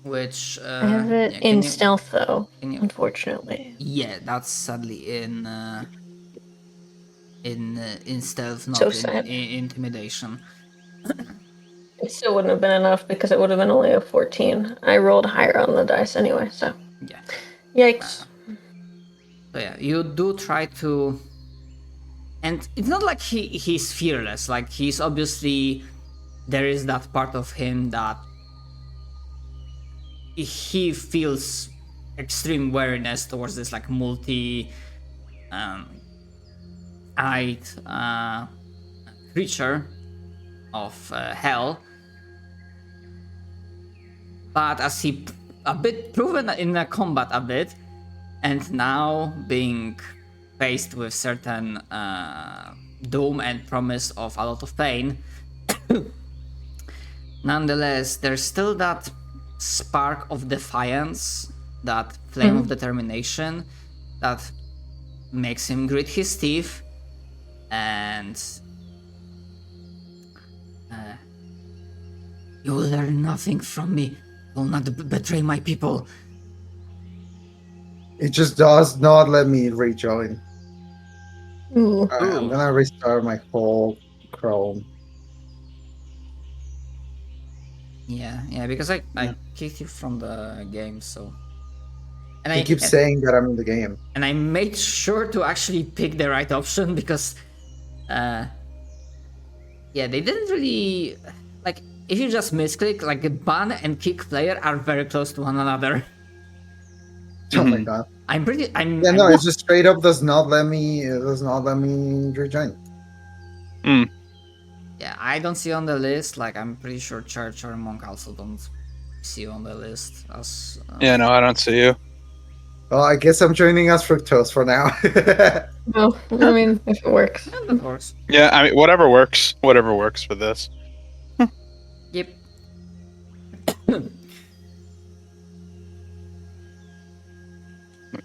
which I have it yeah, in stealth, though, can you? unfortunately. Yeah, that's sadly in stealth, So not sad. in intimidation. It still wouldn't have been enough because it would have been only a 14. I rolled higher on the dice anyway, so. Yeah. Yikes. So yeah, you do try to, and it's not like he's fearless. Like he's obviously, there is that part of him that he feels extreme wariness towards this like eyed creature of hell. But as he a bit proven in the combat a bit, and now being faced with certain doom and promise of a lot of pain, nonetheless, there's still that spark of defiance, that flame of determination that makes him grit his teeth and you will learn nothing from me. You will not betray my people. It just does not let me rejoin. Ooh. I'm gonna restart my whole Chrome. Yeah, because I kicked you from the game, so. And He keeps saying that I'm in the game. And I made sure to actually pick the right option because, yeah, they didn't really like. If you just misclick, like ban and kick player are very close to one another. Oh my god. It just straight up does not let me rejoin. Yeah, I don't see on the list. Like I'm pretty sure Church or Monk also don't see on the list as. Yeah, no, I don't see you. Well, I guess I'm joining us fructose for now. Well, I mean, if it works. Yeah, that works. Yeah, I mean, whatever works for this. Yep.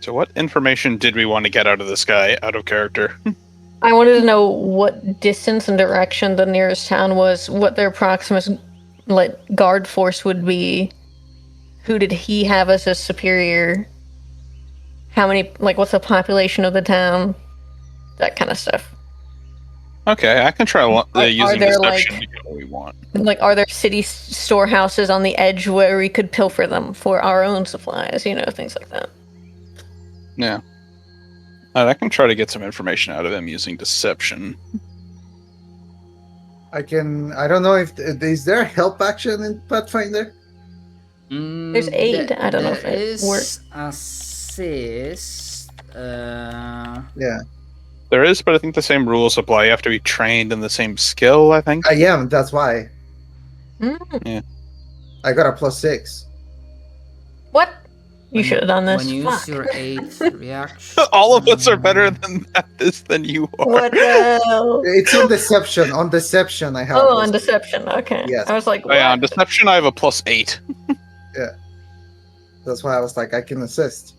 So, what information did we want to get out of this guy out of character? I wanted to know what distance and direction the nearest town was, what their approximate guard force would be, who did he have as a superior, how many, what's the population of the town, that kind of stuff. Okay, I can try using there, deception to get what we want. Are there city storehouses on the edge where we could pilfer them for our own supplies, things like that. Yeah. I can try to get some information out of him using deception. I don't know if is there a help action in Pathfinder? There's aid. I don't know if it works. Assist. Yeah. There is, but I think the same rules apply. You have to be trained in the same skill, I think. I am, that's why. Yeah. I got a +6. What? You should have done this. When you use your 8 reaction. All of us are better than you are. What the hell? It's in deception. On deception, I have. On deception. Okay. Yes. I was like, Oh, yeah, what? on deception, I have a +8. Yeah. That's why I was like, I can assist.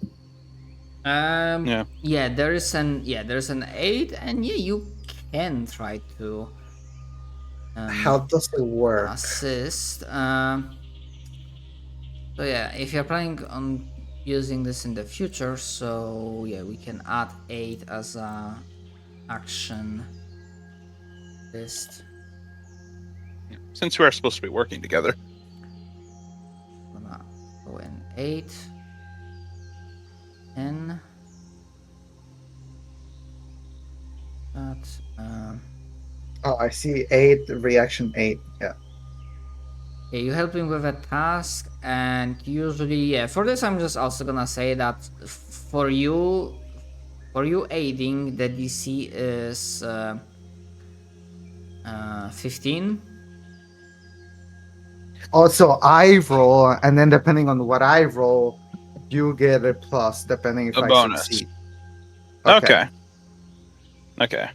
Yeah, there's an 8, and yeah, you can try to. How does it work? Assist. So yeah, if you're planning on using this in the future, so yeah, we can add 8 as a action list. Since we are supposed to be working together. I'm gonna go in 8. 10. Oh, I see 8, reaction 8. Yeah. Yeah, you help him with a task, and usually, yeah. For this, I'm just also gonna say that for you aiding, the DC is 15. Also, I roll, and then depending on what I roll, you get a plus depending if A I bonus. succeed. Okay. Okay.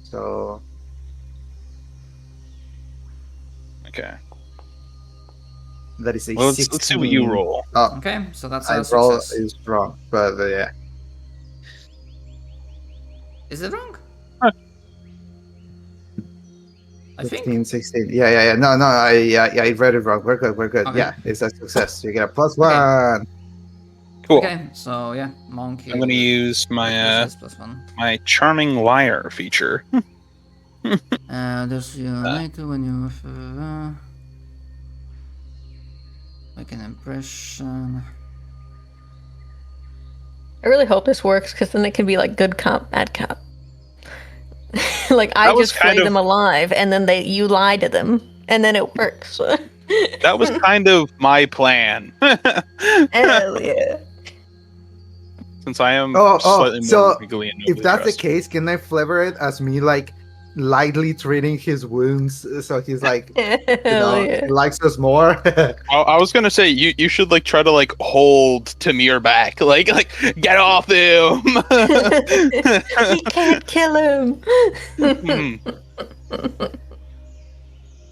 So Okay. that is a Well, 16. let's see what you roll. Oh, Okay, so that's I a roll success. is wrong, but yeah. Is it wrong? Huh. I think. 15, 16. Yeah. No, I read it wrong. We're good. Okay. Yeah, it's a success. You get a plus Okay. 1. Cool. Okay, so yeah, monkey. I'm gonna with use my +1. my charming liar feature. There's later when you make an impression. I really hope this works because then it can be like good cop, bad cop. Like I That was just flay kind of- them alive, and then you lie to them, and then it works. That was kind of my plan. Hell yeah! Since I am Oh, slightly so more legally and If nobly that's the dressed. case, can I flavor it as me like lightly treating his wounds so he's like, Hell yeah! likes us more? I was gonna say you should like try to like hold Tamir back, like get off him. We can't kill him. Hmm.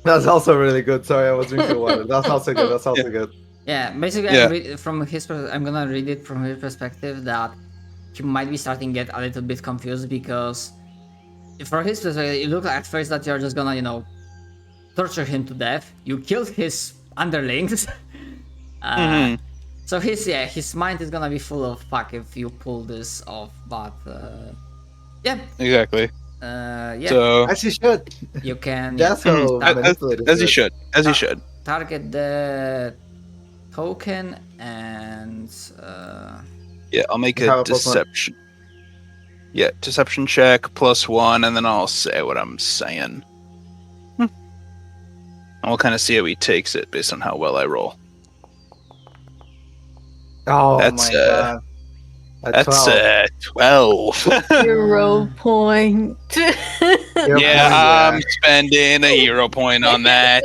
That's also really good. Sorry, I was drinking water. That's also good. That's also good. Yeah, basically, Yeah. I'm gonna read it from his perspective that he might be starting to get a little bit confused because, for his perspective, it looked at first that you're just gonna, torture him to death. You killed his underlings. Mhm. So his mind is gonna be full of fuck if you pull this off. But yeah, Exactly. yeah, So As you should. you can That's how as, manipulative as it you is. should, as you should. target the token and Yeah, I'll make You have a a plus 1. deception. Yeah, deception check +1, and then I'll say what I'm saying. And we'll kind of see how he takes it based on how well I roll. Oh That's, my god. That's 12. 12. 0 point. Hero Yeah, point, I'm spending a hero point on that.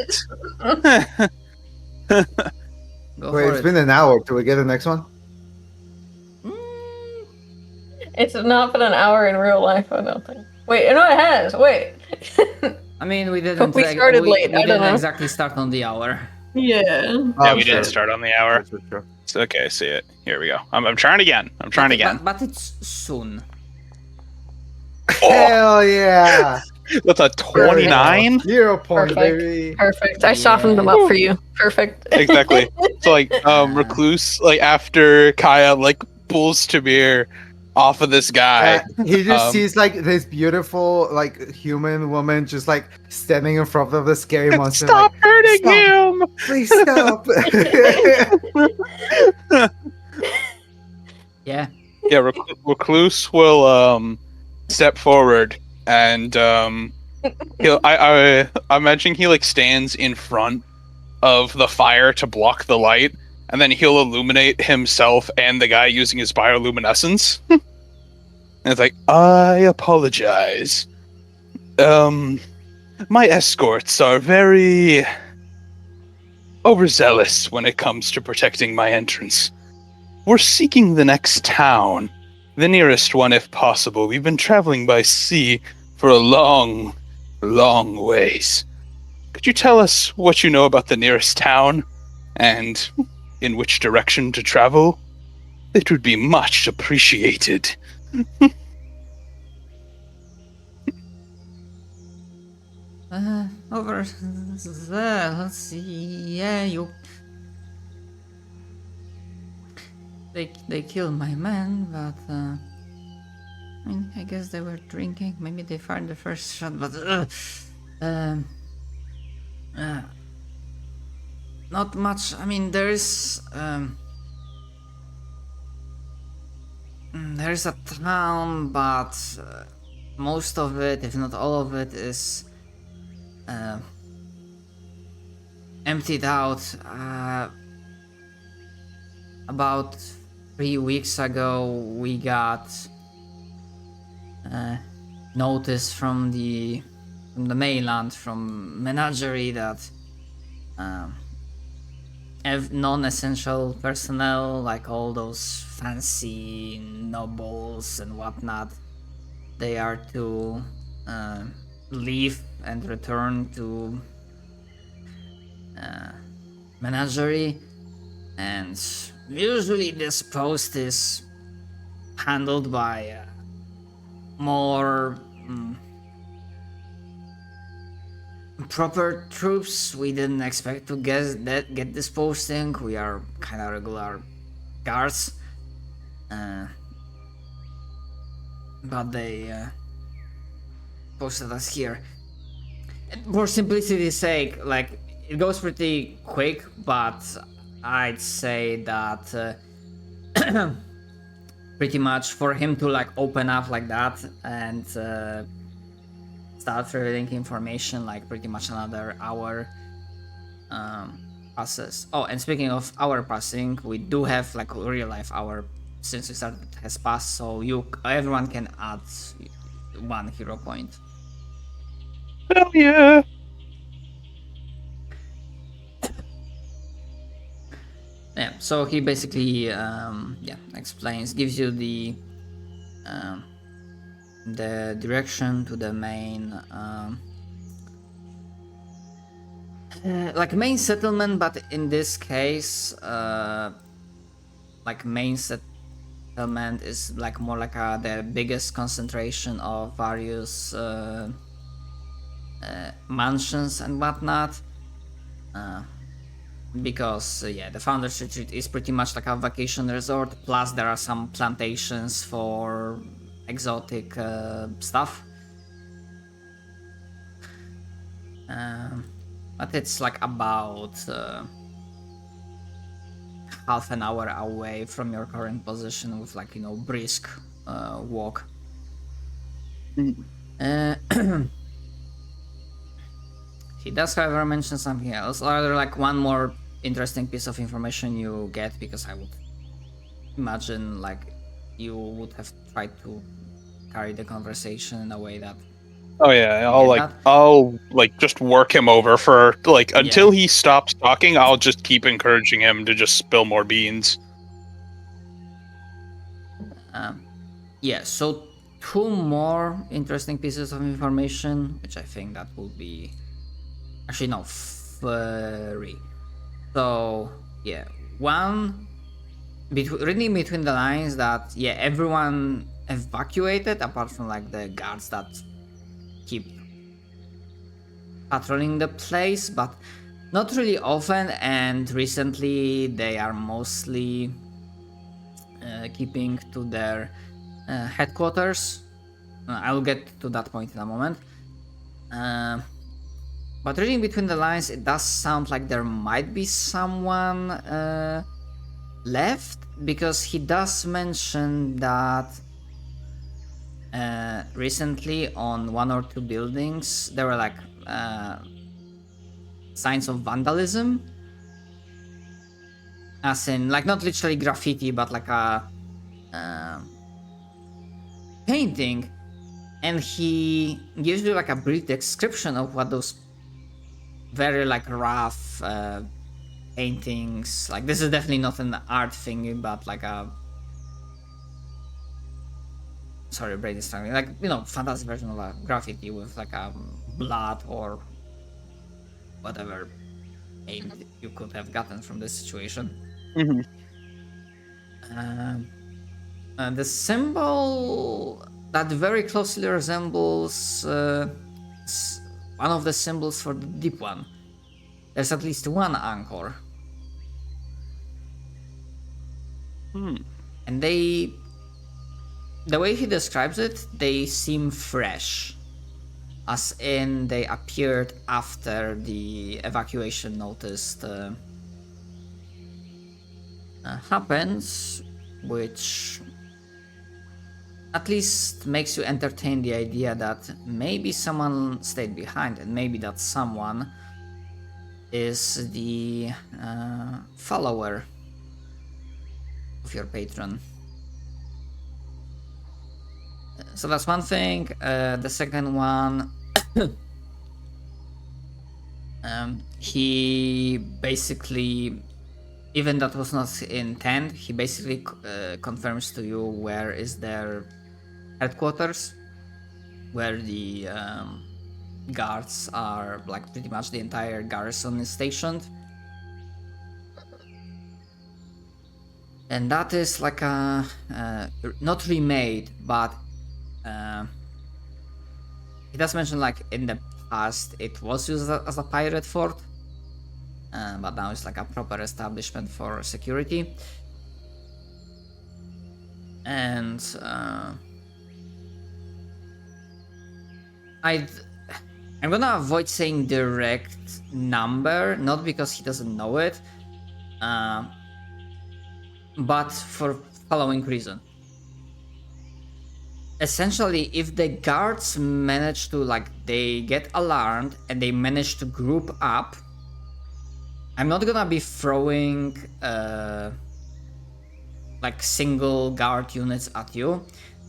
go Wait, for it's it. been an hour. Do we get the next one? It's not been an hour in real life, I don't think. Wait, no, it has. Wait. I mean, we didn't. We started late, We I don't didn't know. exactly start on the hour. Yeah. Yeah, we sure. didn't start on the hour. Sure. It's okay, see it. Here we go. I'm trying again. I'm trying again. But it's soon. Oh, Hell yeah! that's a 29? 0 point, Perfect. baby. Perfect. I softened them up for you. Perfect. Exactly. So like recluse like after Kaya like pulls Tamir off of this guy. He just Um, sees like this beautiful like human woman just like standing in front of the scary monster. Stop like, hurting "Stop. him! Please stop. Yeah. Yeah, recluse will step forward and he'll I imagine he like stands in front of the fire to block the light, and then he'll illuminate himself and the guy using his bioluminescence. And it's like, I apologize. My escorts are very overzealous when it comes to protecting my entrance. We're seeking the next town, the nearest one if possible. We've been traveling by sea for a long, long ways. Could you tell us what you know about the nearest town and in which direction to travel? It would be much appreciated. Over there. Let's see. Yeah, you. They killed my man, but I mean, I guess they were drinking. Maybe they fired the first shot, but not much. I mean, there's a town, but most of it, if not all of it, is emptied out. About 3 weeks ago, we got notice from the mainland, from Menagerie, that non-essential personnel, like all those fancy nobles and whatnot, they are to leave and return to Menagerie, and usually this post is handled by more proper troops. We didn't expect to get this posting. We are kind of regular guards, but they posted us here. For simplicity's sake, like, it goes pretty quick, but I'd say that pretty much for him to like open up like that and start revealing information, like pretty much another hour passes. Oh, and speaking of hour passing, we do have like a real life hour since we started has passed, so everyone can add 1 hero point. Hell yeah! Yeah, so he basically explains, gives you the direction to the main like main settlement, but in this case like main settlement is like more like the biggest concentration of various mansions and whatnot, because the Founder's Retreat is pretty much like a vacation resort, plus there are some plantations for exotic stuff, but it's like about half an hour away from your current position with like, brisk walk. He does, however, mention something else, or rather like one more interesting piece of information you get, because I would imagine like you would have tried to carry the conversation in a way that Oh yeah, I'll just work him over for until he stops talking. I'll just keep encouraging him to just spill more beans. So 2 more interesting pieces of information, which I think that will be actually no 3. So one, reading between the lines that everyone evacuated apart from like the guards that keep patrolling the place, but not really often, and recently they are mostly keeping to their headquarters. I'll get to that point in a moment. But reading between the lines, it does sound like there might be someone left, because he does mention that recently on 1 or 2 buildings there were like signs of vandalism, as in like not literally graffiti, but like a painting, and he gives you like a brief description of what those very like rough paintings, like this is definitely not an art thing, but like a brain is struggling, like fantastic version of a graffiti with like a blood or whatever paint you could have gotten from this situation. The symbol that very closely resembles one of the symbols for the deep one. There's at least 1 anchor. And the way he describes it, they seem fresh, as in they appeared after the evacuation notice happens, which at least makes you entertain the idea that maybe someone stayed behind, and maybe that someone is the follower of your patron. So that's one thing. The second one, he basically, even that was not intent, he basically confirms to you where is their headquarters, where the guards are, like pretty much the entire garrison is stationed. And that is like a not remade, but he does mention like in the past it was used as a pirate fort, but now it's like a proper establishment for security. And I'm gonna avoid saying direct number, not because he doesn't know it, but for following reason. Essentially, if the guards manage to, like, they get alarmed and they manage to group up, I'm not gonna be throwing like single guard units at you.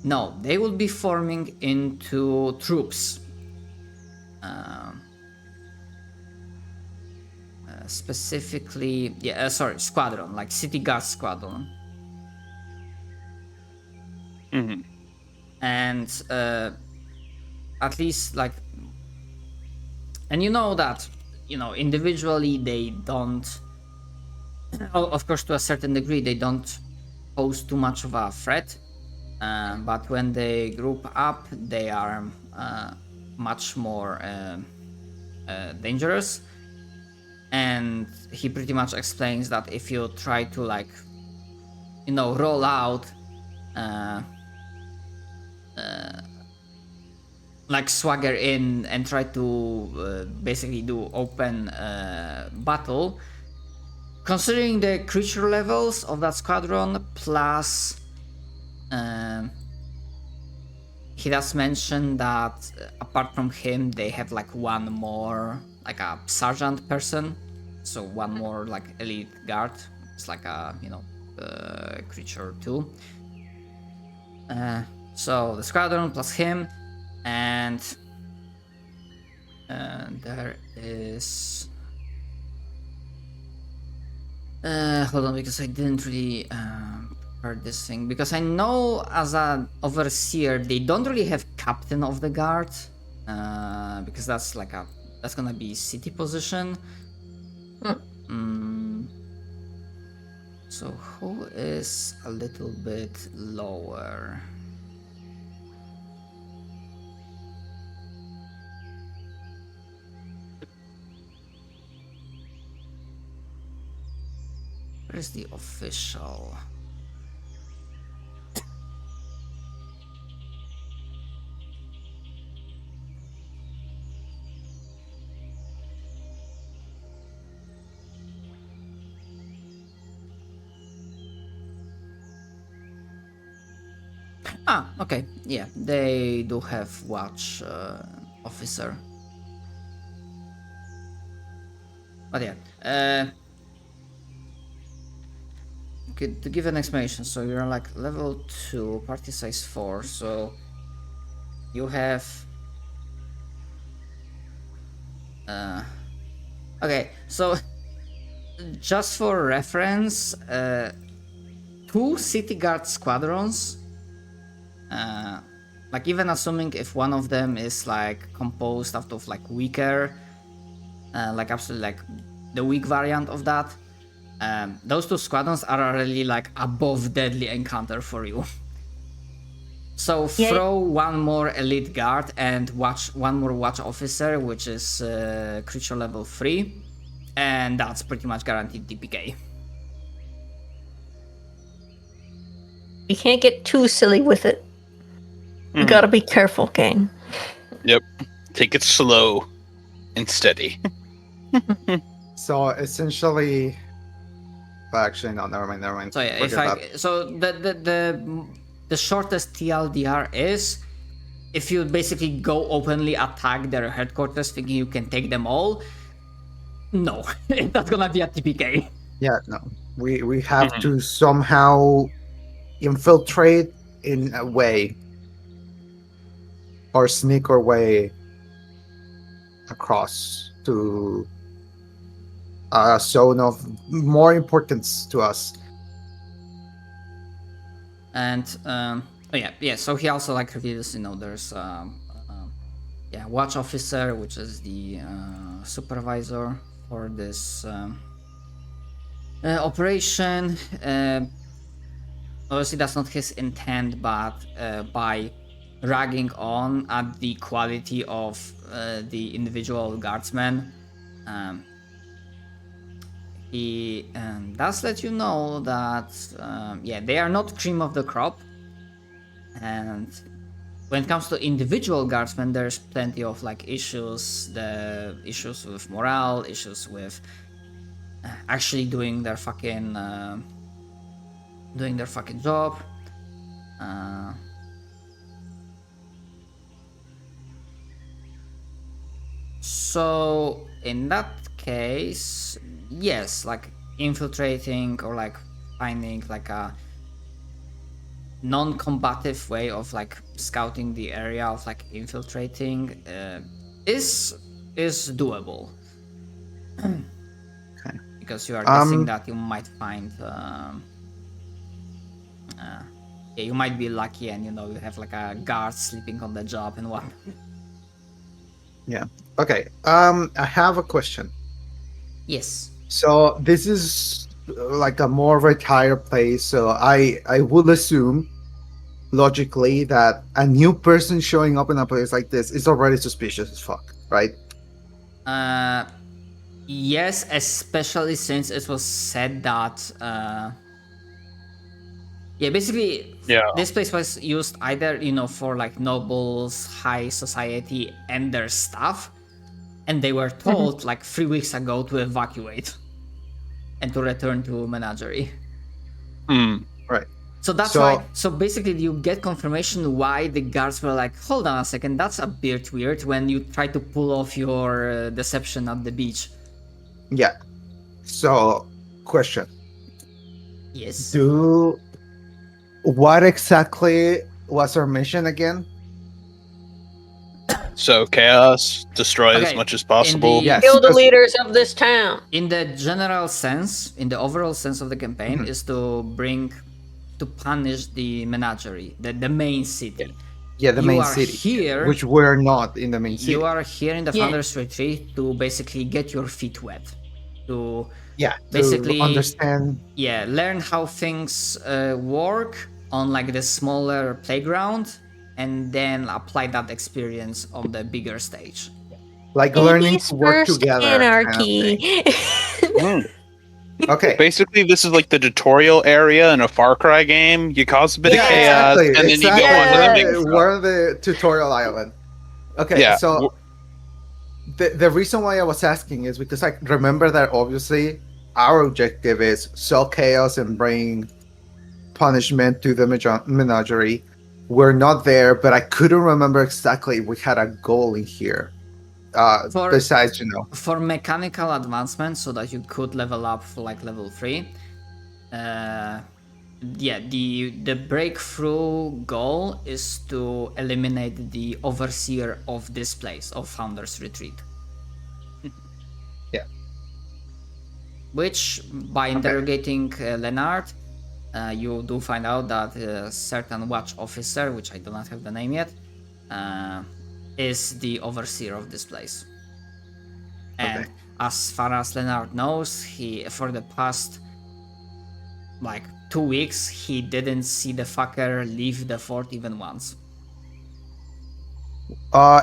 No, they will be forming into troops. Specifically, squadron, like city guard squadron. Mm-hmm. And at least like, and you know that, you know, individually they don't, of course to a certain degree they don't pose too much of a threat, but when they group up they are much more dangerous. And he pretty much explains that if you try to, like, you know, roll out like swagger in and try to basically do open battle, considering the creature levels of that squadron, plus he does mention that apart from him they have like one more, like a sergeant person, so one more like elite guard. It's like a, you know, creature too. So the squadron plus him, and there is hold on, because I didn't really heard this thing, because I know as an overseer they don't really have captain of the guard, because that's like a, that's gonna be city position. So who is a little bit lower? Where's the official? Ah, okay, yeah, they do have watch officer. But yeah, to give an explanation, so you're like level 2, party size 4, so you have okay, so just for reference, 2 city guard squadrons, like even assuming if one of them is like composed out of like weaker, like absolutely like the weak variant of that, those 2 squadrons are really like above deadly encounter for you. So throw one more elite guard and one more watch officer, which is creature level 3, and that's pretty much guaranteed DPK. You can't get too silly with it. You gotta be careful, gang. Yep. Take it slow and steady. So essentially, well, actually, no, never mind. So yeah, the shortest TLDR is if you basically go openly attack their headquarters thinking you can take them all, No, it's not gonna be a TPK. Yeah, no. We have to somehow infiltrate in a way or sneak our way across to a zone of more importance to us. And so he also like reveals, there's watch officer, which is the supervisor for this operation. Obviously that's not his intent, but by ragging on at the quality of the individual guardsmen, he does let you know that they are not cream of the crop, and when it comes to individual guardsmen, there's plenty of like issues. The issues with morale, issues with actually doing their fucking job. So in that case, yes, like infiltrating or like finding like a non-combative way of like scouting the area, of like infiltrating, is doable. Okay. Because you are guessing that you might find you might be lucky and you have like a guard sleeping on the job and what. Yeah. Okay. I have a question. Yes. So this is like a more retired place, so I would assume logically that a new person showing up in a place like this is already suspicious as fuck, right? Yes, especially since it was said that basically this place was used either for like nobles, high society and their staff, and they were told like 3 weeks ago to evacuate and to return to Menagerie. Right. So that's why. So basically, you get confirmation why the guards were like, "Hold on a second, that's a bit weird." When you try to pull off your deception at the beach. Yeah. So, question. Yes. What exactly was our mission again? So chaos, destroy as much as possible. Yes. Kill the leaders of this town. In the general sense, in the overall sense of the campaign, is to punish the Menagerie, the main city. Yeah, the main city. Here, which we're not in the main city. You are here in the Founder's Retreat to basically get your feet wet. To basically understand. Yeah, learn how things work on like the smaller playground, and then apply that experience on the bigger stage. Like learning to work together. Anarchy. Okay. Basically, this is like the tutorial area in a Far Cry game. You cause a bit of chaos, and then you go on to the big stuff. We're the tutorial island. Okay, so the reason why I was asking is because I remember that obviously our objective is sow chaos and bring punishment to the Menagerie. We're not there, but I couldn't remember exactly we had a goal in here. Besides, for mechanical advancement, so that you could level up for like level 3. The breakthrough goal is to eliminate the overseer of this place, of Founder's Retreat. Yeah. Which, by interrogating Leonard, you do find out that a certain watch officer, which I do not have the name yet, is the overseer of this place. And as far as Leonard knows, he, for the past like 2 weeks, he didn't see the fucker leave the fort even once.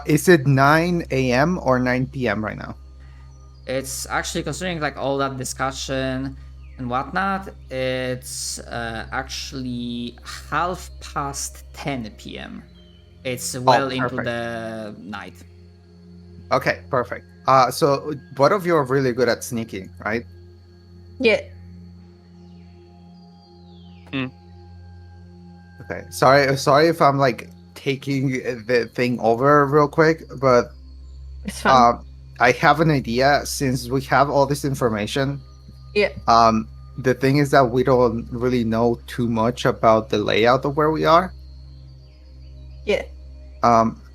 Is it 9 a.m. or 9 p.m. right now? It's actually, considering like all that discussion and whatnot, it's actually 10:30 p.m. It's well into the night. Okay, perfect. So both of you are really good at sneaking, right? Yeah. Okay. Sorry if I'm like taking the thing over real quick, but it's fine. I have an idea. Since we have all this information, Yeah. the thing is that we don't really know too much about the layout of where we are. Yeah.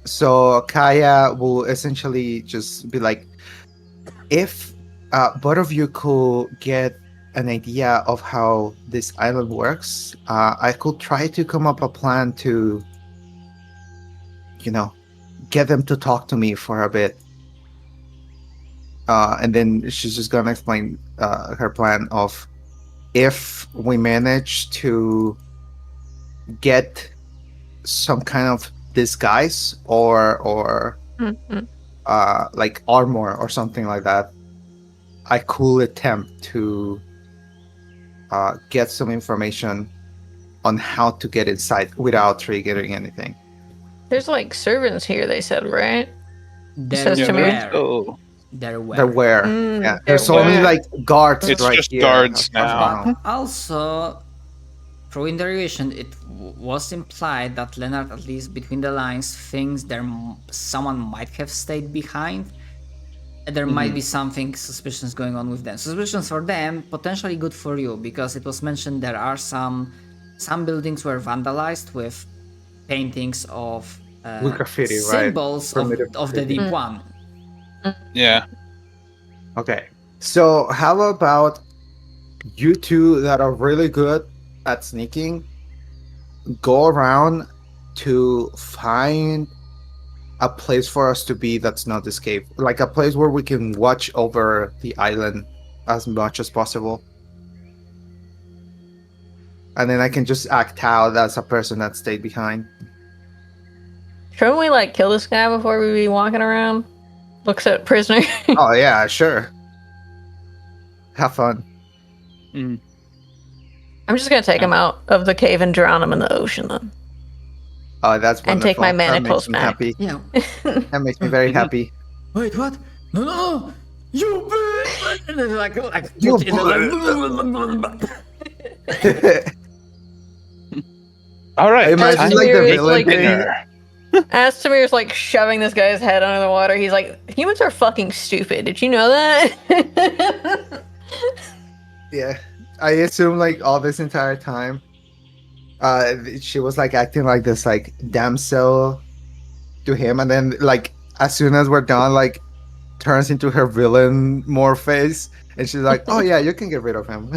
So Kaya will essentially just be like, if both of you could get an idea of how this island works, I could try to come up a plan to, get them to talk to me for a bit. And then she's just gonna explain her plan of, if we manage to get some kind of disguise or Mhm. like armor or something like that, I could attempt to get some information on how to get inside without triggering anything. There's like servants here, they said, right? There Says to me. were. Oh, There were. They're where? Mm, Yeah, they're there's only where? like guards It's right just here. guards as far as I now. know. But also, through interrogation, it was implied that Leonard, at least between the lines, thinks someone might have stayed behind. There might be something suspicious going on with them. Suspicions for them, potentially good for you, because it was mentioned there are some buildings were vandalized with paintings of With graffiti, right? symbols Primitive of the graffiti. Deep One. Yeah. Okay, so how about you two that are really good at sneaking go around to find a place for us to be that's not escape, like a place where we can watch over the island as much as possible, and then I can just act out as a person that stayed behind. Shouldn't we like kill this guy before we be walking around? Looks at prisoner. Oh yeah, sure. Have fun. Mm. I'm just gonna take him out of the cave and drown him in the ocean then. Oh, that's wonderful. And take my That manacles makes me back. happy. Yeah. That makes me very happy. Wait, what? No! You bitch! And then like You All right, I imagine time like to the make villain thing. dinner. Astamir's like shoving this guy's head under the water. He's like, humans are fucking stupid. Did you know that? Yeah, I assume like all this entire time, she was like acting like this like damsel to him, and then like as soon as we're done, like turns into her villain more face, and she's like, "Oh yeah, you can get rid of him."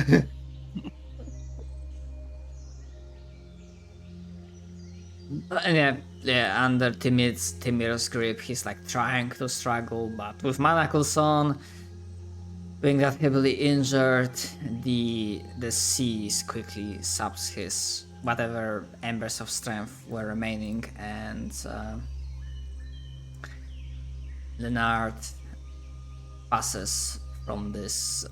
And yeah, under Timir's grip, he's like trying to struggle, but with manacles on, being that heavily injured, the seas quickly saps his whatever embers of strength were remaining, and Leonard passes from this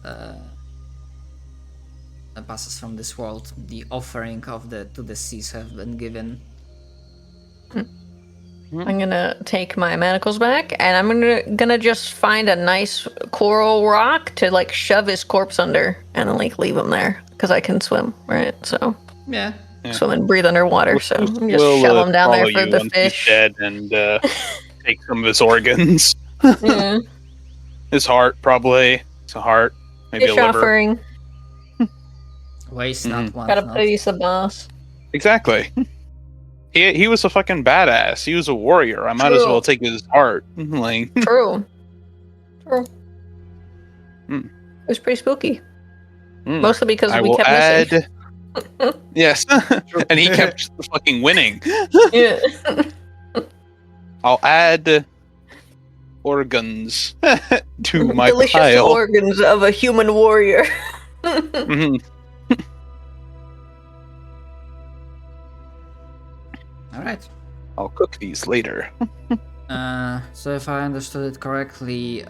world. The offering of to the seas have been given. I'm gonna take my manacles back, and I'm gonna just find a nice coral rock to like shove his corpse under, and then like leave him there because I can swim, right? So Yeah. swim and breathe underwater. So I'm just We'll, shove him down there follow for you the once he's fish. dead and take some of his organs. Yeah. His heart, probably. It's a heart. Maybe Fish a liver. offering. Waste not, want Gotta not. please the boss. Exactly. He was a fucking badass. He was a warrior. I might as True. well take his heart. Like, True. True. Mm. It was pretty spooky. mm. Mostly because I we will kept missing. add. Yes, and he kept fucking winning. Yeah. I'll add organs to my Delicious pile. organs of a human warrior. Mhm. All right. I'll cook these later. So if I understood it correctly, two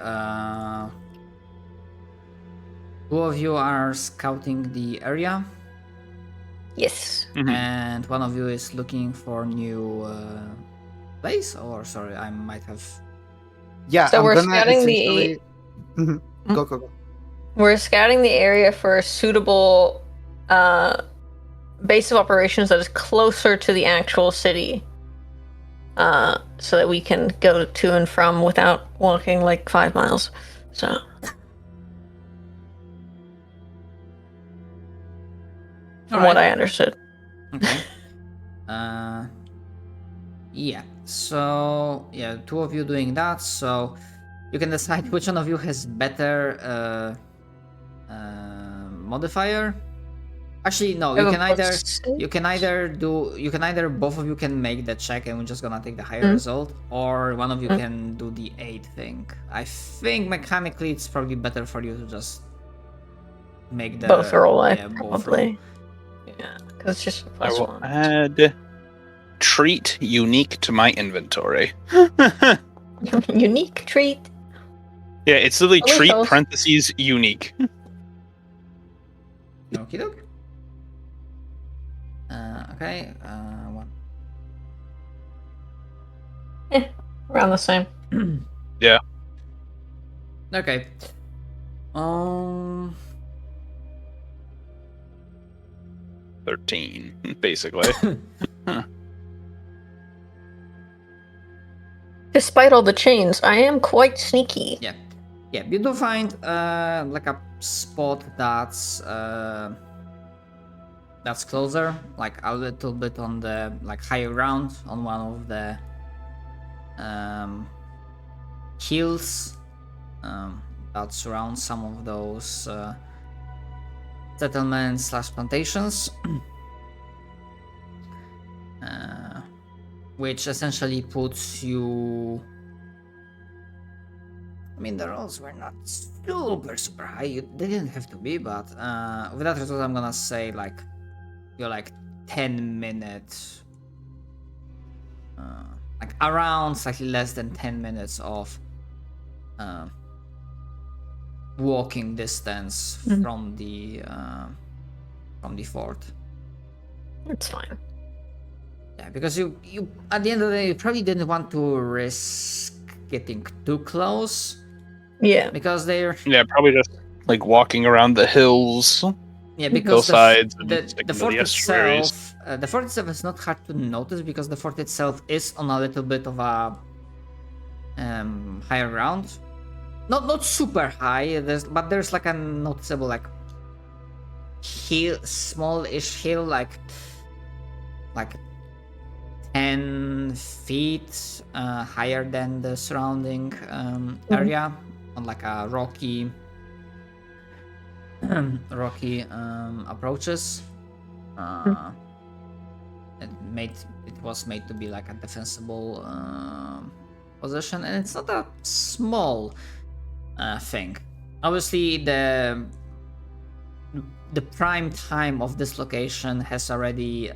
of you are scouting the area, Yes. and one of you is looking for new place. Or sorry, I might have. Yeah, So I'm we're gonna scouting the- essentially- Mhm. Go. We're scouting the area for a suitable base of operations that is closer to the actual city. so that we can go to and from without walking like 5 miles. So from what I understood. Okay. Yeah. So yeah, two of you doing that. So you can decide which one of you has better modifier. Actually, no. You can either both of you can make the check, and we're just gonna take the higher result, or one of you can do the 8 thing. I think mechanically it's probably better for you to just make the both roll. Yeah, both roll. Probably. Yeah, because it's just a I plus will 1. add treat unique to my inventory. Unique treat. Yeah, it's literally Only treat shows- parentheses unique. Okie doke. Okay. One. Around the same. Yeah. Okay. 13, basically. Despite all the chains, I am quite sneaky. Yeah. Yeah, you do find like a spot that's closer, like a little bit on the like higher ground on one of the hills that surround some of those settlements / plantations. Which essentially puts you. I mean, the rolls were not super high. They didn't have to be, but with that result, I'm gonna say like you're like 10 minutes, like around slightly less than 10 minutes of walking distance from the fort. It's fine. Yeah, because you at the end of the day, you probably didn't want to risk getting too close. Yeah. Because they're Yeah, probably just like walking around the hills. Yeah, because hillsides and the sticking to fort the estuaries. itself, the fort itself is not hard to notice because the fort itself is on a little bit of a higher ground. Not super high, but there's like a noticeable like hill, small-ish hill, like 10 feet higher than the surrounding area, on like a rocky approaches. It was made to be like a defensible position, and it's not a small thing. Obviously, the prime time of this location has already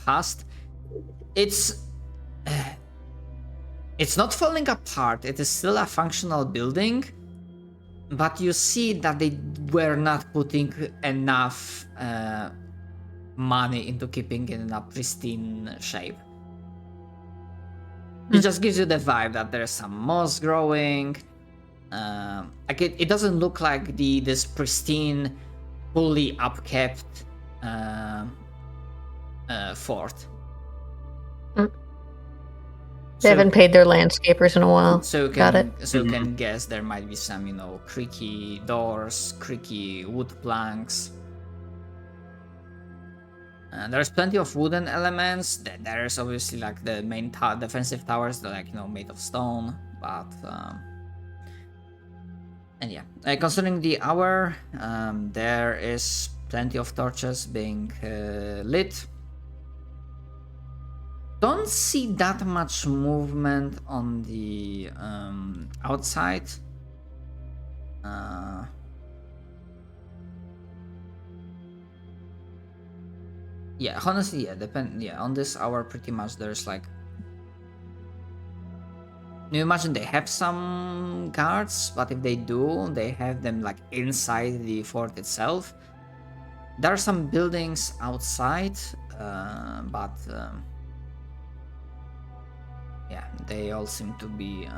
passed. It's not falling apart. It is still a functional building, but you see that they were not putting enough money into keeping it in a pristine shape. It just gives you the vibe that there's some moss growing. Like it doesn't look like this pristine, fully upkept fort. They haven't paid their landscapers in a while. So you Got can, it. So you can guess there might be some, creaky doors, creaky wood planks. There's plenty of wooden elements. There's obviously like the main defensive towers, that made of stone. But and yeah, concerning the hour, there is plenty of torches being lit. Don't see that much movement on the outside. Yeah, honestly, on this hour, pretty much there's like. You imagine they have some guards, but if they do, they have them like inside the fort itself. There are some buildings outside, but. Yeah, they all seem to be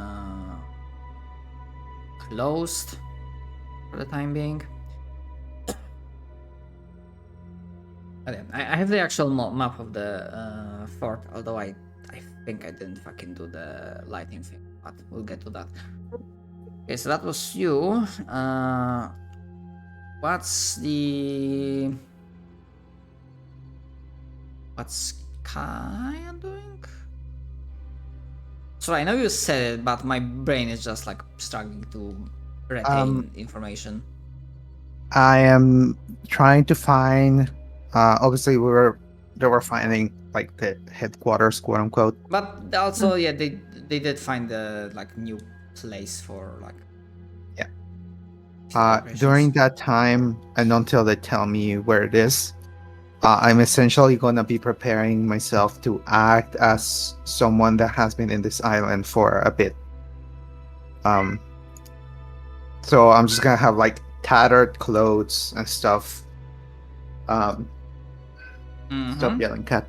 closed for the time being. Okay, I have the actual map of the fort, although I I think I didn't fucking do the lighting thing, but we'll get to that. Okay, so that was you. What's Kaya doing? So I know you said it, but my brain is just like struggling to retain information. I am trying to find. Obviously, they were finding like the headquarters, quote unquote. But also, yeah, they did find the like new place for like. Yeah. operations. During that time, and until they tell me where it is, I'm essentially gonna be preparing myself to act as someone that has been in this island for a bit. So I'm just gonna have like tattered clothes and stuff. Stop yelling, cat.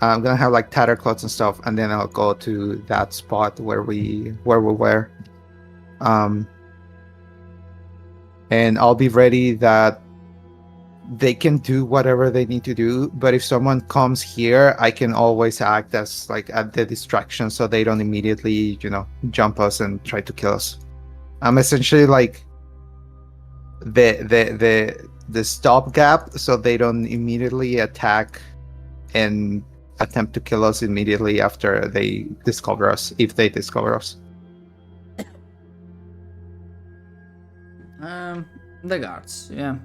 I'm gonna have like tattered clothes and stuff, and then I'll go to that spot where we were. And I'll be ready that they can do whatever they need to do, but if someone comes here, I can always act as like at the distraction so they don't immediately, jump us and try to kill us. I'm essentially like the stopgap so they don't immediately attack and attempt to kill us immediately after they discover us, if they discover us. The guards, yeah.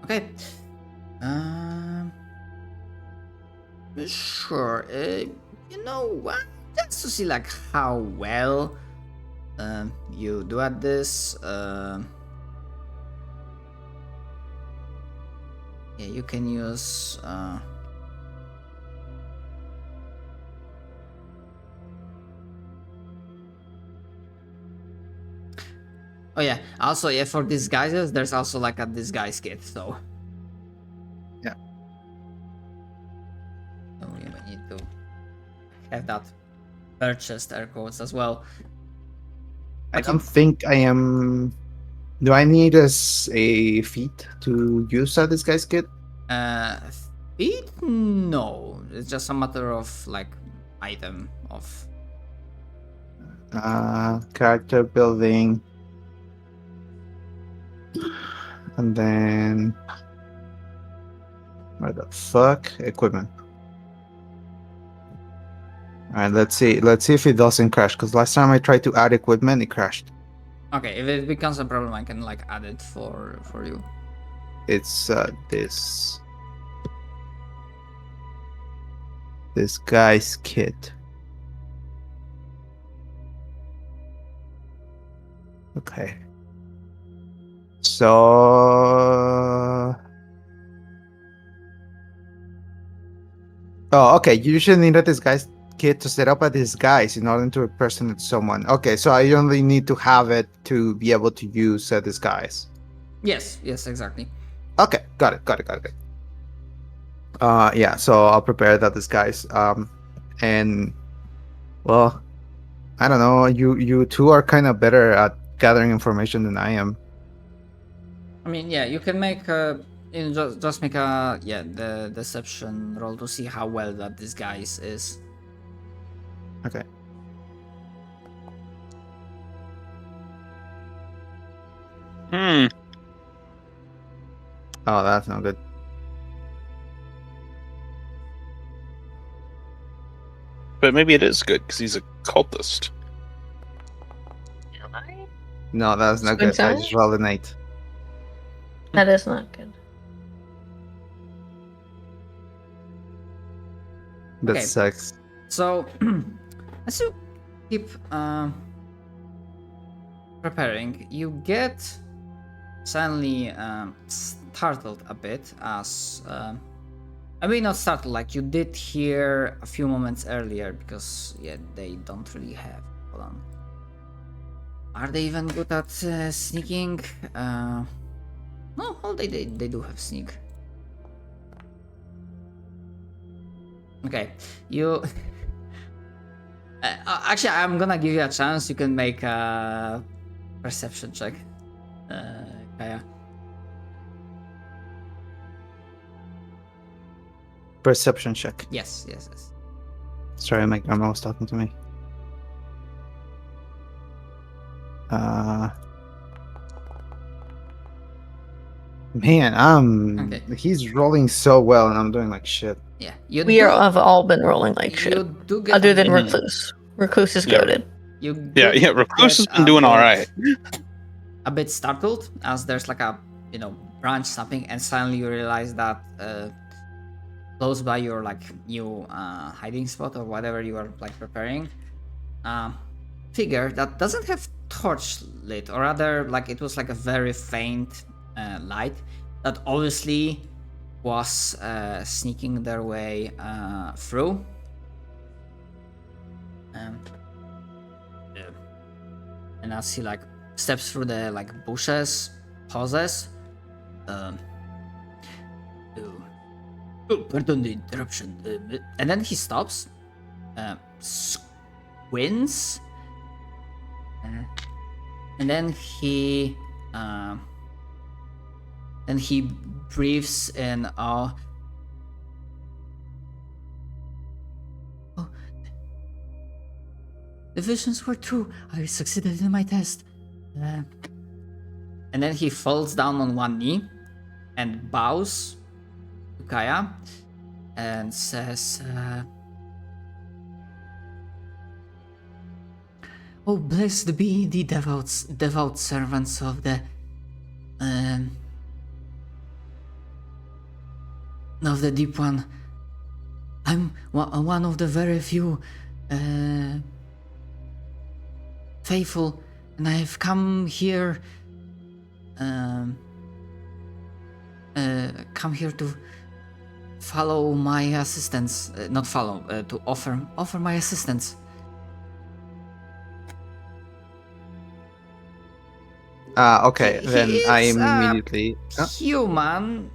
Okay. Sure. You know what? Just to see like how well you do at this. Yeah, you can use. Oh yeah. Also, yeah, for disguises, there's also like a disguise kit. So. Yeah. So we need to have that purchased, air quotes, as well. I don't think I am. Do I need a feat to use a disguise kit? Feet? No. It's just a matter of like item of. Character building. And then where the fuck? Equipment. Alright, let's see if it doesn't crash, because last time I tried to add equipment, it crashed. Okay, if it becomes a problem, I can like add it for you. It's this guy's kit. Okay. So okay. You usually need a disguise kit to set up a disguise in order to impersonate someone. Okay, so I only need to have it to be able to use a disguise. Yes, exactly. Okay, got it. Yeah, so I'll prepare that disguise. And well, I don't know. You two are kind of better at gathering information than I am. I mean, yeah, you can make just make the deception roll to see how well that disguise is. Okay. Oh, that's not good. But maybe it is good because he's a cultist. Am I? No, that's not good. I just rolled an 8. That is not good. That Okay. sucks. So, as you keep preparing, you get suddenly startled a bit as I mean, not startled, like you did hear a few moments earlier, because yeah, they don't really have. Hold on. Are they even good at sneaking? No, they do have sneak. Okay, you. Actually, I'm gonna give you a chance. You can make a perception check, Kaya. perception check. Yes. Sorry, my grandma was talking to me. Man, Okay. he's rolling so well, and I'm doing like shit. Yeah. Have all been rolling like shit. You do get Other a than bit- Recluse. Recluse is Yeah. goaded. You Yeah, do Recluse has get been a doing bit- all right. A bit startled as there's like a branch snapping, and suddenly you realize that close by your like new hiding spot or whatever you are like preparing, figure that doesn't have torch lit, or rather like it was like a very faint light that obviously was sneaking their way through. And as he like steps through the like bushes, pauses. Pardon the interruption. And then he stops, squints, and then he breathes in. Oh, the visions were true. I succeeded in my test. And then he falls down on one knee and bows to Kaya and says, "Oh, blessed be the devout servants of the Deep One. I'm one of the very few faithful, and I have come here to follow my assistance, to offer my assistance." Okay, then He I is, immediately. Human,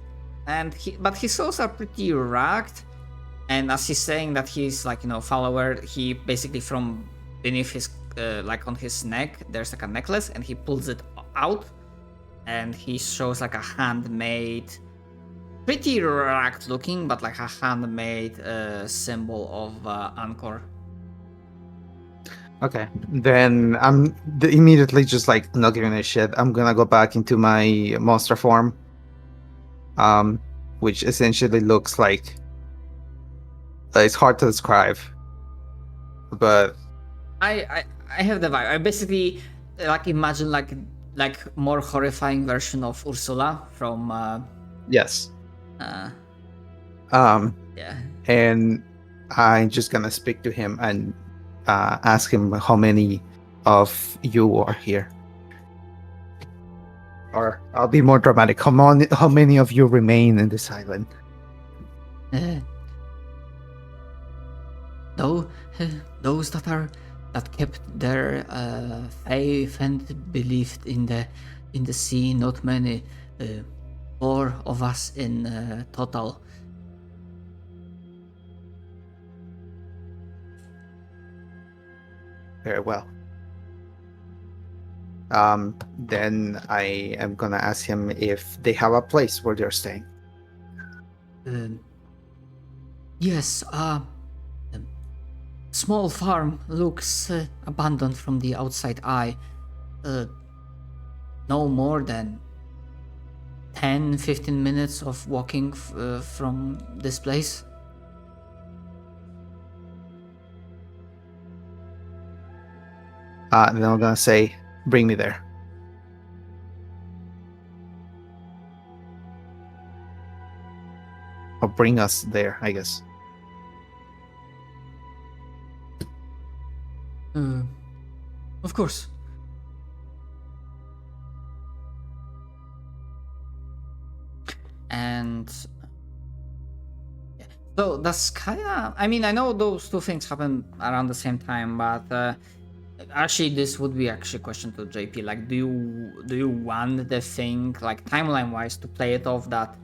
but his souls are pretty rugged, and as he's saying that he's like follower, he basically from beneath his like on his neck there's like a necklace, and he pulls it out, and he shows like a handmade, pretty rugged looking, but like a handmade symbol of Angkor. Okay, then I'm immediately just like not giving a shit. I'm gonna go back into my monster form, which essentially looks like it's hard to describe, but I have the vibe. I basically like imagine like more horrifying version of Ursula from yes, yeah. and I'm just gonna speak to him and ask him how many of you are here. Or I'll be more dramatic. How many of you remain in this island? Those that kept their faith and believed in the sea. Not many. 4 of us in total. Very well. Then I am gonna ask him if they have a place where they're staying. Yes, small farm looks abandoned from the outside eye. No more than 10-15 minutes of walking from this place. Then I'm gonna say, bring me there. Or bring us there, I guess. Of course. And so that's kinda, I mean, I know those two things happen around the same time, but actually this would be actually a question to JP. Like, do you want the thing, like timeline wise, to play it off that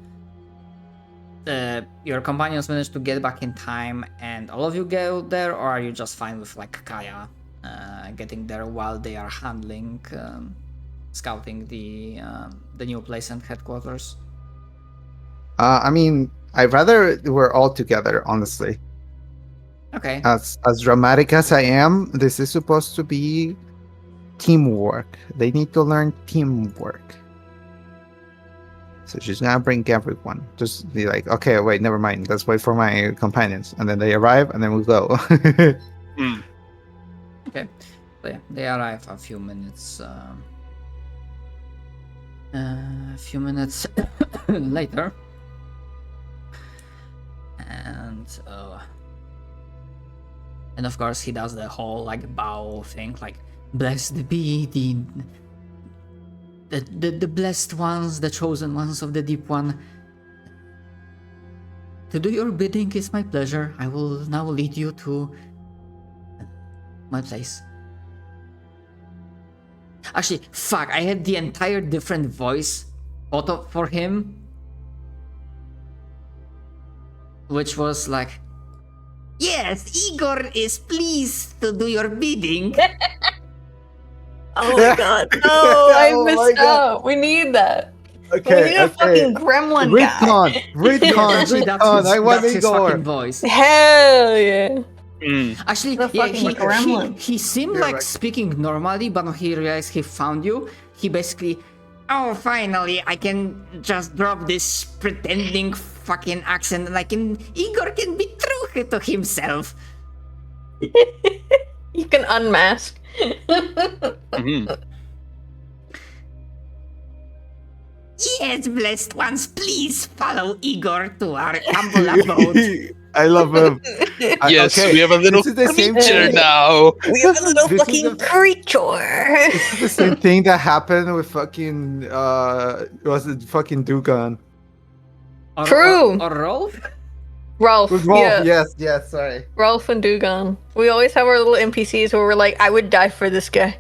your companions managed to get back in time and all of you go there, or are you just fine with like Kaya getting there while they are handling scouting the new place and headquarters? I mean, I'd rather we're all together, honestly. Okay. As dramatic as I am, this is supposed to be teamwork. They need to learn teamwork. So she's gonna bring everyone. Just be like, okay, wait, never mind. Let's wait for my companions, and then they arrive, and then we go. Hmm. Okay. So yeah, they arrive a few minutes. A few minutes later, and of course he does the whole like bow thing, like blessed be the blessed ones, the chosen ones of the deep one. To do your bidding is my pleasure. I will now lead you to my place. Actually, fuck, I had the entire different voice photo for him, which was like, yes, Igor is pleased to do your bidding. Oh my god. No, I Oh my missed God. out. We need that. We Okay, need a fucking gremlin guy. Retcon. I want That's his fucking Igor. voice. Hell yeah. Hmm. Actually, The yeah, fucking gremlin. he seemed You're like right. speaking normally, but when he realized he found you, he basically, oh, finally, I can just drop this pretending fucking accent and Igor can be true to himself. You can unmask. Mhm. Yes, blessed ones, please follow Igor to our humble abode. I love him. Yes, Okay, we have a little this is the same creature thing. now. We have a little This is fucking the- creature. This is the same thing that happened with fucking was it fucking Dugan? True. Or Rolf? Ralph. With Rolf, Yeah. yes, sorry. Ralph and Dugan. We always have our little NPCs where we're like, I would die for this guy.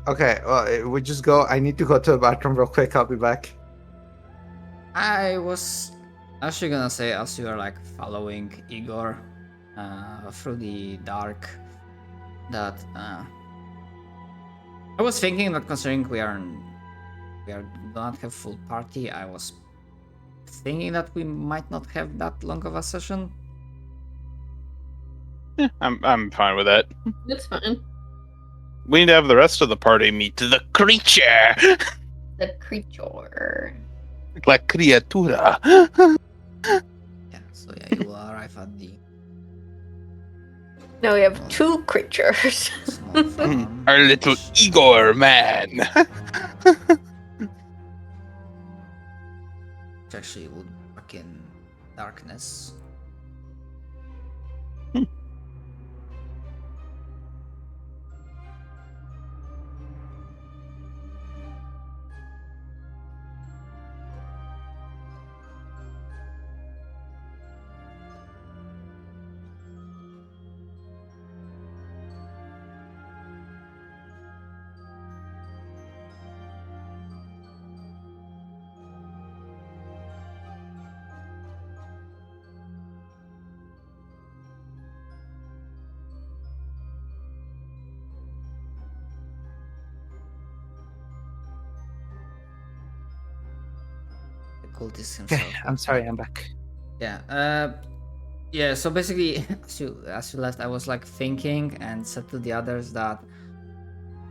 Okay, well, we just go. I need to go to the bathroom real quick. I'll be back. I was actually gonna say, as you are like following Igor through the dark, that I was thinking that considering we do not have full party, I was thinking that we might not have that long of a session. Yeah, I'm fine with that. That's fine. We need to have the rest of the party meet the creature. The creature. La criatura. Yeah, so yeah, you will arrive at the Now we have two creatures. small farm. Our little which- Igor man. which actually would work in darkness. The cultist himself. Okay, I'm sorry. I'm back. Yeah. Yeah. So basically, as you left, I was like thinking and said to the others that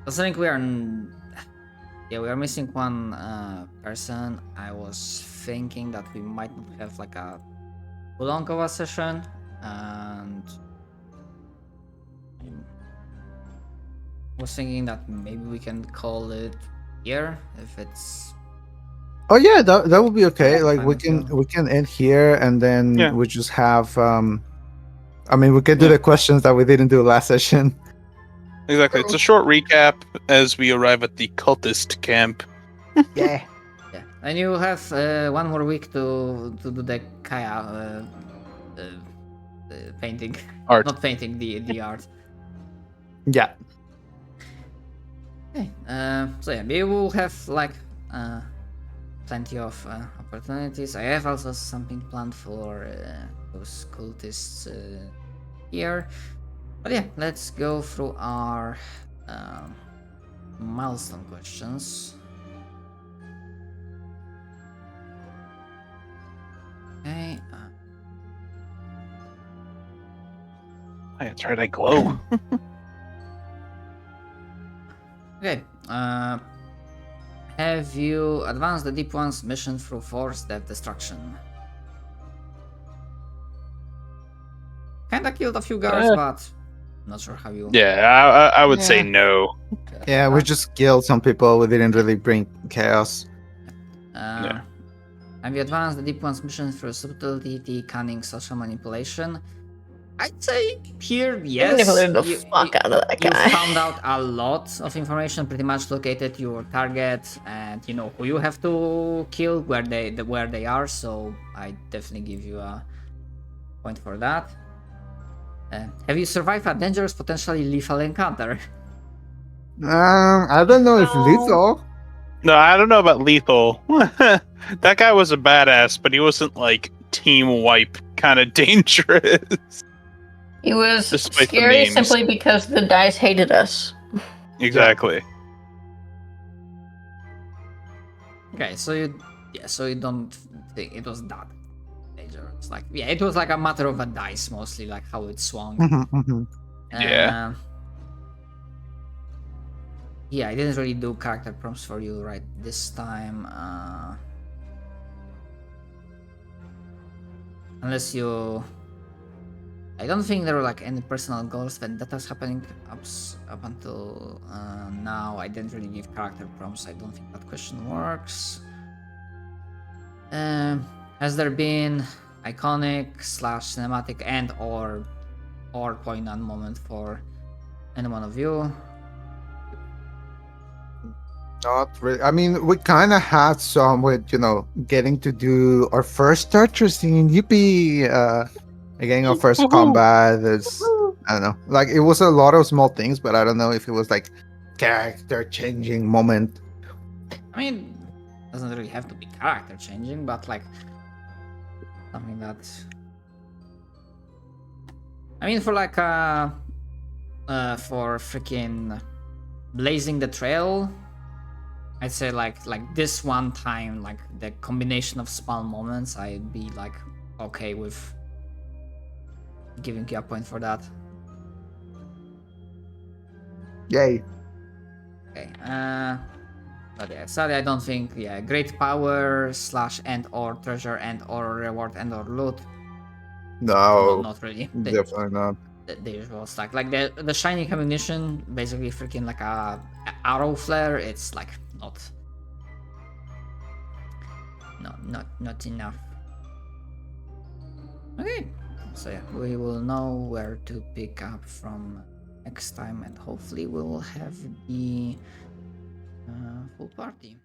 considering we are missing one person. I was thinking that we might not have like a too long of a session, and I was thinking that maybe we can call it here if it's. Oh yeah, that would be okay. Yeah, Like fine we with you. can end here, and then Yeah. we just have. I mean, we can do Yeah. the questions that we didn't do last session. Exactly. It's a short recap as we arrive at the cultist camp. Yeah. Yeah, and you have 1 more week to do the Kaya painting, Art. not painting the art. Yeah. Okay, so yeah, we will have like plenty of opportunities. I have also something planned for those cultists here. But yeah, let's go through our milestone questions. That's right, I glow. Okay. Have you advanced the Deep One's mission through force death destruction? Kinda killed a few guards, but not sure how you. Yeah, I would say Yeah. no. Yeah, we just killed some people. We didn't really bring chaos. Yeah. Have you advanced the Deep One's mission through subtlety, cunning, social manipulation? I'd say here, yes. Manipulated the fuck out of that You guy. found out a lot of information, pretty much located your target, and you know who you have to kill, where they are. So I definitely give you a point for that. Have you survived a dangerous, potentially lethal encounter? I don't know if lethal. No, I don't know about lethal. That guy was a badass, but he wasn't like team wipe kind of dangerous. He was Despite the scary memes. simply because the dice hated us. Exactly. Okay, so you don't think it was that dangerous? Like, yeah, it was like a matter of a dice mostly, like how it swung. Yeah. Yeah, I didn't really do character prompts for you right this time. Unless you... I don't think there were like any personal goals vendettas happening up until now. I didn't really give character prompts. I don't think that question works. Has there been iconic / cinematic and or poignant moment for any one of you? Not really. I mean, we kind of had some with, getting to do our first torture scene. Yippee! Getting our first combat. It's, I don't know. Like, it was a lot of small things, but I don't know if it was like character changing moment. I mean, it doesn't really have to be character changing, but like something that. I mean, for like for freaking blazing the trail, I'd say like this one time, like the combination of small moments, I'd be like okay with giving you a point for that. Yay. Okay. But yeah, sadly I don't think great power / and or treasure and or reward and or loot. No, Not really. definitely not. The usual stack. Like the shining ammunition, basically freaking like a arrow flare. It's like not enough. Okay, so yeah, we will know where to pick up from next time, and hopefully we will have the full party.